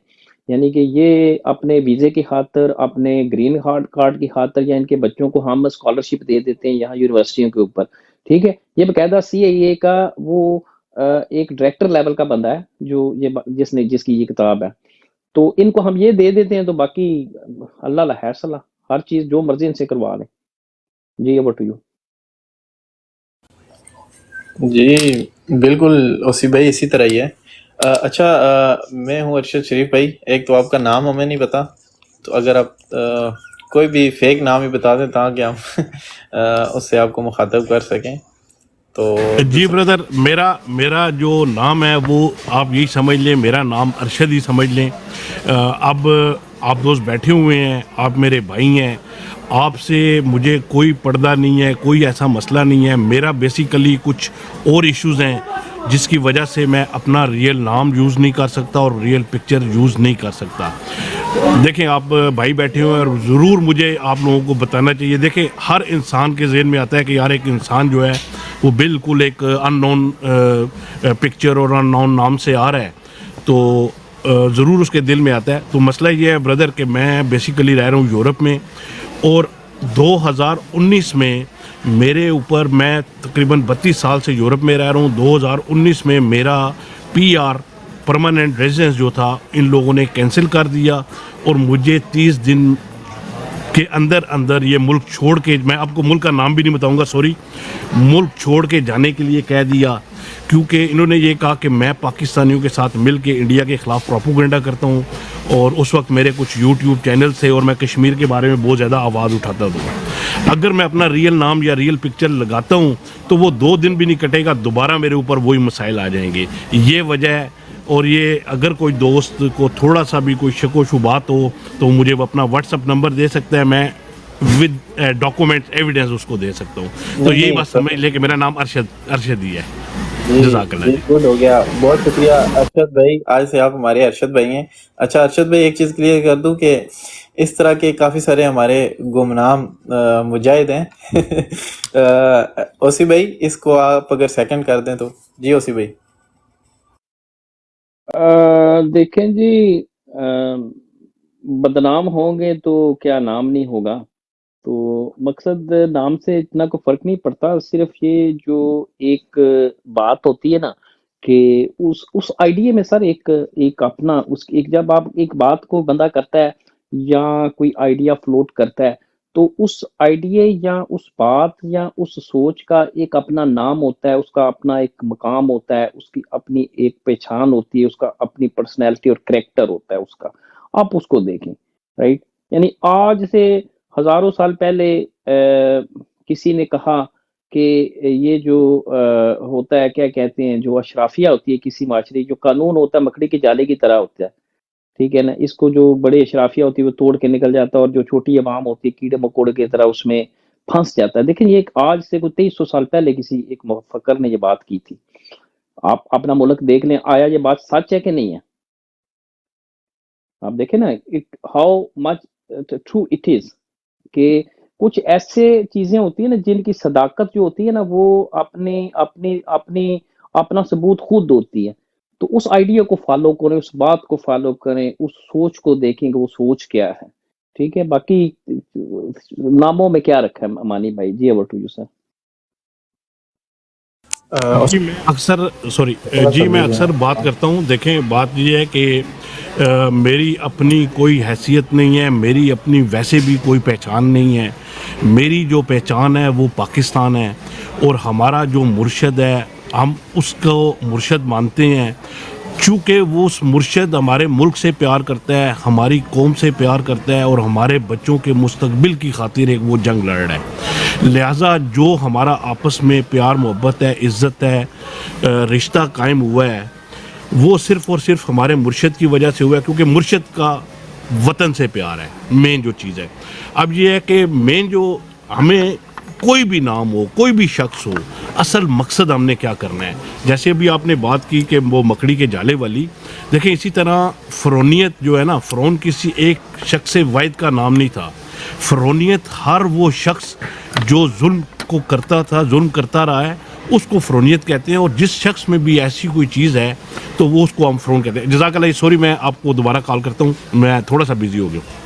यानी कि ये अपने वीज़े की खातर, अपने ग्रीन कार्ड की खातर, या इनके बच्चों को हम स्कॉलरशिप दे देते हैं यहाँ यूनिवर्सिटियों के ऊपर। ठीक है, ये बाकायदा CIA का वो एक डायरेक्टर लेवल का बंदा है जो जिसकी ये किताब है। तो इनको हम ये दे देते हैं, तो बाकी अल्लाह ला खैर सलाह, हर चीज़ जो मर्जी इनसे करवा लें। जी, ओवर टू यू। जी बिल्कुल ओसी भाई, इसी तरह ही है। अच्छा, मैं हूँ अरशद शरीफ भाई। एक तो आपका नाम हमें नहीं पता, तो अगर आप कोई भी फेक नाम ही बता दें ताकि हम उससे आपको मुखातब कर सकें। तो जी ब्रदर, मेरा जो नाम है वो आप यही समझ लें, मेरा नाम अरशद ही समझ लें। अब आप दोस्त बैठे हुए हैं, आप मेरे भाई हैं, आपसे मुझे कोई पर्दा नहीं है, कोई ऐसा मसला नहीं है। मेरा बेसिकली कुछ और इश्यूज़ हैं जिसकी वजह से मैं अपना रियल नाम यूज़ नहीं कर सकता और रियल पिक्चर यूज़ नहीं कर सकता। देखें, आप भाई बैठे हुए हैं और ज़रूर मुझे आप लोगों को बताना चाहिए। देखें, हर इंसान के ज़हन में आता है कि यार एक इंसान जो है वो बिल्कुल एक अननोन पिक्चर और अननोन नाम से आ रहा है, तो ज़रूर उसके दिल में आता है। तो मसला ये है ब्रदर कि मैं बेसिकली रह रहा हूँ यूरोप में, और 2019 में मेरे ऊपर, मैं तकरीबन 32 साल से यूरोप में रह रहा हूँ। 2019 में मेरा PR परमानेंट रेजिडेंस जो था इन लोगों ने कैंसिल कर दिया और मुझे 30 दिन के अंदर अंदर ये मुल्क छोड़ के, मैं आपको मुल्क का नाम भी नहीं बताऊंगा, सॉरी, मुल्क छोड़ के जाने के लिए कह दिया, क्योंकि इन्होंने ये कहा कि मैं पाकिस्तानियों के साथ मिल के इंडिया के ख़िलाफ़ प्रोपोगंडा करता हूँ। और उस वक्त मेरे कुछ यूट्यूब चैनल थे और मैं कश्मीर के बारे में बहुत ज़्यादा आवाज़ उठाता था। अगर मैं अपना रियल नाम या रियल पिक्चर लगाता हूँ तो वो 2 दिन भी नहीं कटेगा, दोबारा मेरे ऊपर वही मसाइल आ जाएंगे। ये वजह है। और ये अगर कोई दोस्त को थोड़ा सा भी कोई शक व शुबात हो तो मुझे वो अपना व्हाट्सअप नंबर दे सकता है, मैं विद डॉक्यूमेंट्स एविडेंस उसको दे सकता हूँ। तो यही बात समझ ले कि मेरा नाम अरशद ही है। जज़ाकल्लाह। गुड हो गया, बहुत शुक्रिया अरशद भाई, आज से आप हमारे अरशद भाई हैं। अच्छा अरशद भाई, एक चीज़ क्लियर कर दूं कि इस तरह के काफ़ी सारे हमारे गुमनाम मुजाहिद हैं। ओसी भाई, इसको आप अगर सेकंड कर दें तो। जी ओसी भाई। देखें जी, बदनाम होंगे तो क्या नाम नहीं होगा। तो मकसद नाम से इतना कोई फर्क नहीं पड़ता, सिर्फ ये जो एक बात होती है ना कि उस आइडिया में सर एक अपना उस एक जब आप एक बात को बंदा करता है या कोई आइडिया फ्लोट करता है तो उस आइडिया या उस बात या उस सोच का एक अपना नाम होता है, उसका अपना एक मकाम होता है, उसकी अपनी एक पहचान होती है, उसका अपनी पर्सनैलिटी और करैक्टर होता है उसका। आप उसको देखें, राइट। यानी आज से हजारों साल पहले किसी ने कहा कि ये जो होता है, क्या कहते हैं, जो अशराफिया होती है किसी माशरे, जो कानून होता है मकड़ी के जाले की तरह होता है, ठीक है ना। इसको जो बड़े अशराफिया होती है वो तोड़ के निकल जाता है और जो छोटी अवाम होती है कीड़े मकोड़े की तरह उसमें फंस जाता है। देखिए, ये एक आज से कोई 2300 साल पहले किसी एक मुफक्कर ने ये बात की थी। आप अपना मुल्क देख लें, आया ये बात सच है कि नहीं है? आप देखें ना how much true it is कि कुछ ऐसे चीजें होती है ना जिनकी सदाकत जो होती है ना वो अपनी अपनी अपनी अपना सबूत खुद होती है। तो उस आइडिया को फॉलो करें, उस बात को फॉलो करें, उस सोच को देखें कि वो सोच क्या है, ठीक है। बाकी नामों में क्या रखा है मानी भाई। जी ओवर टू यू सर। जी मैं अक्सर बात करता हूँ। देखें, बात ये है कि मेरी अपनी कोई हैसियत नहीं है, मेरी अपनी वैसे भी कोई पहचान नहीं है। मेरी जो पहचान है वो पाकिस्तान है और हमारा जो मुर्शद है हम उसको मुर्शद मानते हैं, चूँकि वो उस मुर्शद हमारे मुल्क से प्यार करता है, हमारी कौम से प्यार करता है और हमारे बच्चों के मुस्तकबिल की खातिर एक वो जंग लड़ रहा है। लिहाजा जो हमारा आपस में प्यार मोहब्बत है, इज़्ज़त है, रिश्ता कायम हुआ है, वो सिर्फ़ और सिर्फ हमारे मुर्शद की वजह से हुआ है, क्योंकि मुर्शद का वतन से प्यार है, मेन जो चीज़ है। अब ये है कि मेन जो हमें कोई भी नाम हो, कोई भी शख्स हो, असल मकसद हमने क्या करना है। जैसे अभी आपने बात की कि वो मकड़ी के जाले वाली, देखें इसी तरह फ़िरौनियत जो है ना, फ़िरौन किसी एक शख्स वाहिद का नाम नहीं था। फ़िरौनियत हर वो शख्स जो जुल्म को करता था, जुल्म करता रहा है, उसको फ़िरौनियत कहते हैं। और जिस शख्स में भी ऐसी कोई चीज़ है तो वो उसको हम फ़िरौन कहते हैं। जज़ाकल्लाह। सॉरी, मैं आपको दोबारा कॉल करता हूँ, मैं थोड़ा सा बिजी हो गया हूँ।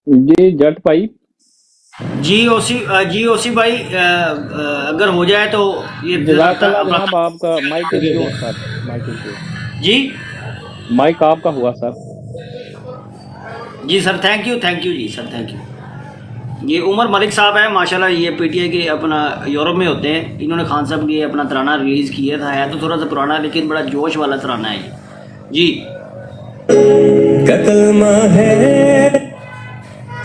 जी जट भाई। जी ओसी भाई, अगर हो जाए तो ये जज़ाकल्लाह जनाब, आपका mic is your sir, mic is your. जी माइक आपका हुआ सर। जी सर, थैंक यू जी सर, थैंक यू। ये उमर मलिक साहब है, माशाल्लाह, ये PTI के अपना यूरोप में होते हैं। इन्होंने खान साहब की अपना तराना रिलीज़ किया था, है तो थोड़ा सा पुराना लेकिन बड़ा जोश वाला तराना है ये। जी कलमा है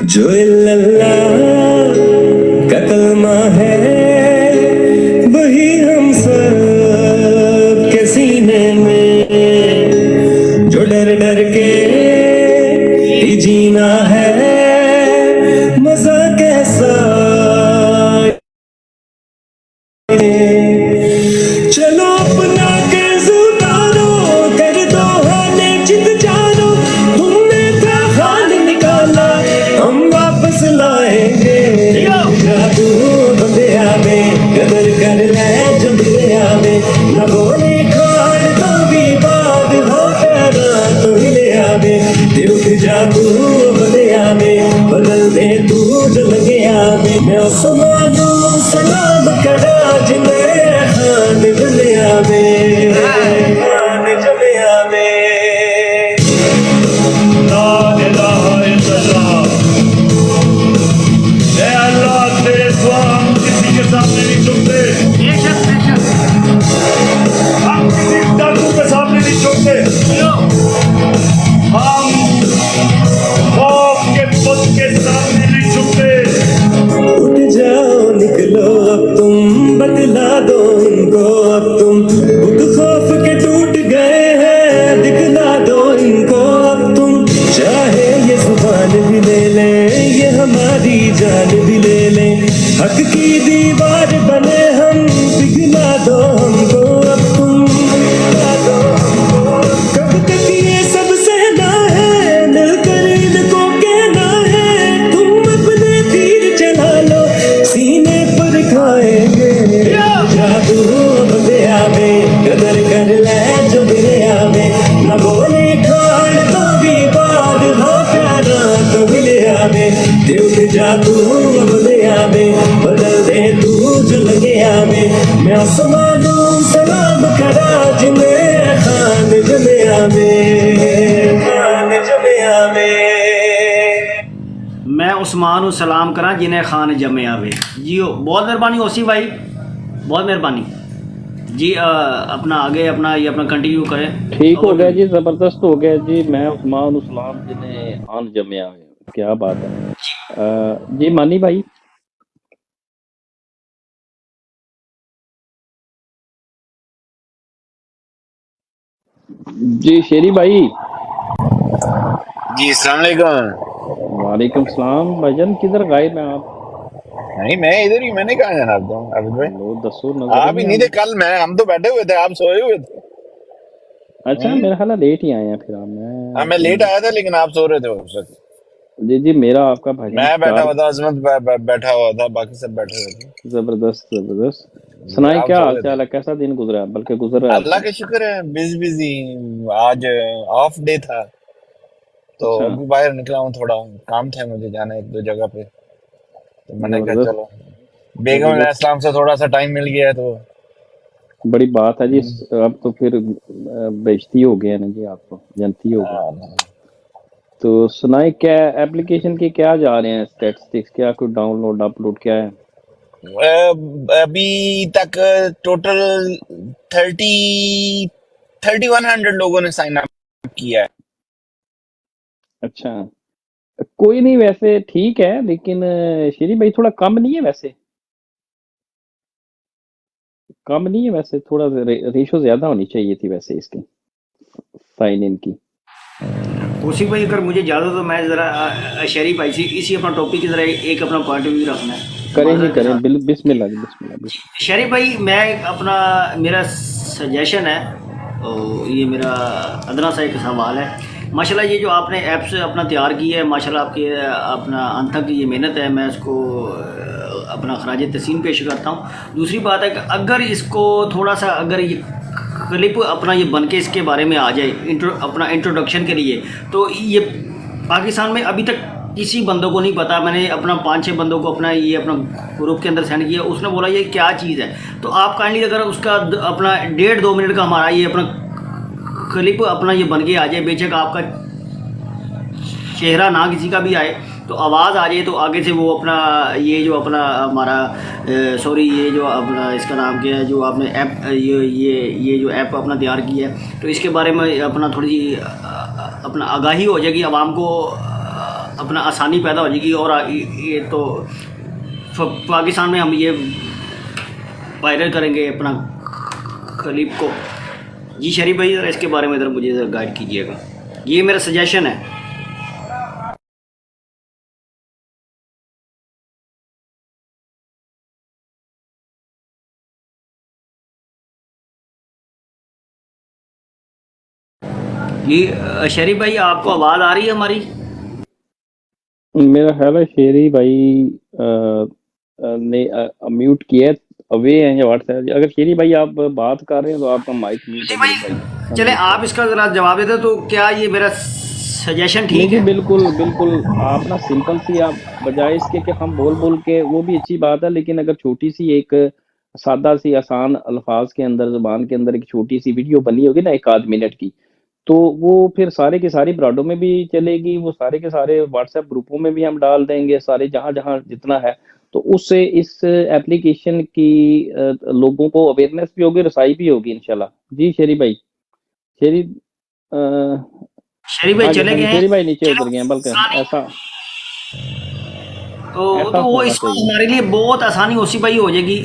जो इल्लल्लाह का कलमा है, वही हम सब के सीने में, जो डर डर के ही जीना है, मजा कैसा चलो अपना कर्ज उतारो, कर दो हाने जित जानो, तुमने था हाल निकाला हम वापस लाएंगे। तू बंदे आवे कदर कर ले जब बंदे आवे, न बोले खान तो भी बात हो पैदा तो ले आवे। झुकते, हम किसी डाकू के सामने नहीं झुकते, हम खौफ के बुत के सामने नहीं झुकते। उठ जाओ निकलो अब तुम, बतला दो इनको अब तुम, बुत खौफ के टूट गए हैं, दिखला दो इनको अब तुम। चाहे ये जुबान भी ले ले, ये हमारी जान भी ले ले, हक की दीवार बने हम, पिघला दो हमको अब तुम, पिघला दो हमको। कब तक ये सब सहना है, मिलकर इनको कहना है, तुम अपने तीर चला लो, सीने पर खाएंगे जादू बंदे आवे, कदर कर ले जो मेरे आवे, न बोले खान तो भी बाद हो प्यारा तो मिले आवे, दिल जादू बंदे आवे, बदल दे तू जो लगे आवे, मैं आसमानों सलाम करा जिन्हें खान जमे आवे, खान जमे आवे। मैं उस्मान हूँ, सलाम करा जिन्हें खान जमे आवे। जी बहुत मेहरबानी ओसी भाई, बहुत मेहरबानी जी। अपना आगे अपना ये अपना कंटिन्यू करें। ठीक हो गया जी, जबरदस्त हो गया जी। मैं उस्मान उस्लाम जिन्हें आन जमिया है, क्या बात है। जी मानी भाई। जी शेरी भाई। जी अस्सलाम वालेकुम। वालेकुम सलाम भाईजान, किधर गायब हैं आप? नहीं मैं इधर ही, मैंने कहा जनाब तो अभी भाई लो दसो आप नजर ही नहीं नहीं आ थे कल, मैं हम तो बैठे हुए थे, आप सोए हुए थे। अच्छा मेरा ख्याल है लेट ही आए हैं फिर आप। हाँ मैं लेट आया था लेकिन आप सो रहे थे उस वक्त। जी जी मेरा आपका भाईजान मैं बैठा चार हुआ था, अजमत बैठा हुआ था, बाकी सब बैठे हुए थे। जबरदस्त जबरदस्त। जी, सुनाए आप क्या सो हाल रहे थे। चाल है, कैसा दिन गुजरा, बल्कि गुजर रहा है अल्लाह आपका? का शुक्र है, बिजी बिजी। आज ऑफ डे था तो अच्छा अभी बाहर निकला हूँ, थोड़ा काम था मुझे, जाना एक दो जगह पे, तो मैंने कहा जबरदस्त चलो बेगम जबरदस्त, अलैहिस्सलाम से थोड़ा सा टाइम मिल गया है तो बड़ी बात है जी। हम्म, अब तो फिर बेइज्जती हो गया ना जी, आपको जनती हो गया। तो सुनाए क्या एप्लीकेशन के क्या जा रहे हैं स्टैटिस्टिक्स, क्या कोई डाउनलोड अपलोड क्या है? अभी तक टोटल 3100 लोगों ने साइन अप किया है। अच्छा कोई नहीं, वैसे ठीक है, लेकिन शेरी भाई थोड़ा कम नहीं है वैसे? कम नहीं है वैसे, थोड़ा रेशो ज्यादा होनी चाहिए थी वैसे इसकी, साइन इन की। कौशिक भाई अगर मुझे ज़्यादा तो मैं ज़रा शरीफ भाई से इसी अपना टॉपिक की ज़रा एक अपना पॉइंट ऑफ व्यू रखना है करें जी माजरत के करें, साथ। बिस्मिल्लाह बिस्मिल्लाह बिस्मिल्लाह। शरीफ भाई मैं अपना मेरा सजेशन है, और ये मेरा अदना सा एक सवाल है। माशाल्लाह ये जो आपने ऐप्स अपना तैयार की है, माशाल्लाह आपकी अपना अंत तक ये मेहनत है, मैं इसको अपना खराज तहसीन पेश करता हूँ। दूसरी बात है कि अगर इसको थोड़ा सा अगर ये क्लिप अपना ये बन के इसके बारे में आ जाए अपना इंट्रोडक्शन के लिए, तो ये पाकिस्तान में अभी तक किसी बंदों को नहीं पता। मैंने अपना 5-6 बंदों को अपना ये अपना ग्रुप के अंदर सेंड किया, उसने बोला ये क्या चीज़ है। तो आप काइंडली अगर उसका अपना 1.5-2 मिनट का हमारा ये अपना क्लिप अपना ये बन के आ जाए, बेशक आपका चेहरा ना किसी का भी आए तो आवाज़ आ जाए, तो आगे से वो अपना ये जो अपना हमारा सॉरी ये जो अपना इसका नाम क्या है जो आपने ऐप ये जो ऐप अपना तैयार किया है, तो इसके बारे में अपना थोड़ी सी अपना आगाही हो जाएगी, आवाम को अपना आसानी पैदा हो जाएगी। और ये तो पाकिस्तान में हम ये वायरल करेंगे अपना क्लिप को। जी शरीफ भाई ज़रा इसके बारे में इधर मुझे ज़रा गाइड कीजिएगा, ये मेरा सजेशन है। जी शरीफ भाई आपको आवाज़ आ रही है हमारी? मेरा ख्याल है शेरी भाई ने म्यूट किया है, अवे हैं या व्हाट्सएप। अगर शेरी भाई आप बात कर रहे हैं तो आपका माइक म्यूट है मेरे भाई। चले आप इसका ज़रा जवाब देते तो क्या ये मेरा सजेशन नहीं ठीक जी है? बिल्कुल बिल्कुल, आप ना सिंपल सी, आप बजाय इसके कि हम बोल बोल के, वो भी अच्छी बात है, लेकिन अगर छोटी सी एक सादा सी आसान अल्फाज के अंदर, जुबान के अंदर एक छोटी सी वीडियो बनी होगी ना 1 आध मिनट की, तो वो फिर सारे के सारी ब्राडो में भी चलेगी, वो सारे के सारे व्हाट्सएप ग्रुपों में भी हम डाल देंगे, सारे जहां जहां जितना है। तो उससे इस एप्लीकेशन की लोगों को अवेयरनेस भी होगी, रसाई भी होगी इंशाल्लाह। जी शेरी भाई, शेरी शरीफ भाई आगे, चले हाँ जी, गए हैं। शेरी भाई नीचे चलो उतर गए हैं, बल्कि आसानी ऐसा तो ऐसा वो होना इसको चाहिए। हमारे लिए बहुत आसानी ओसी भाई हो जाएगी।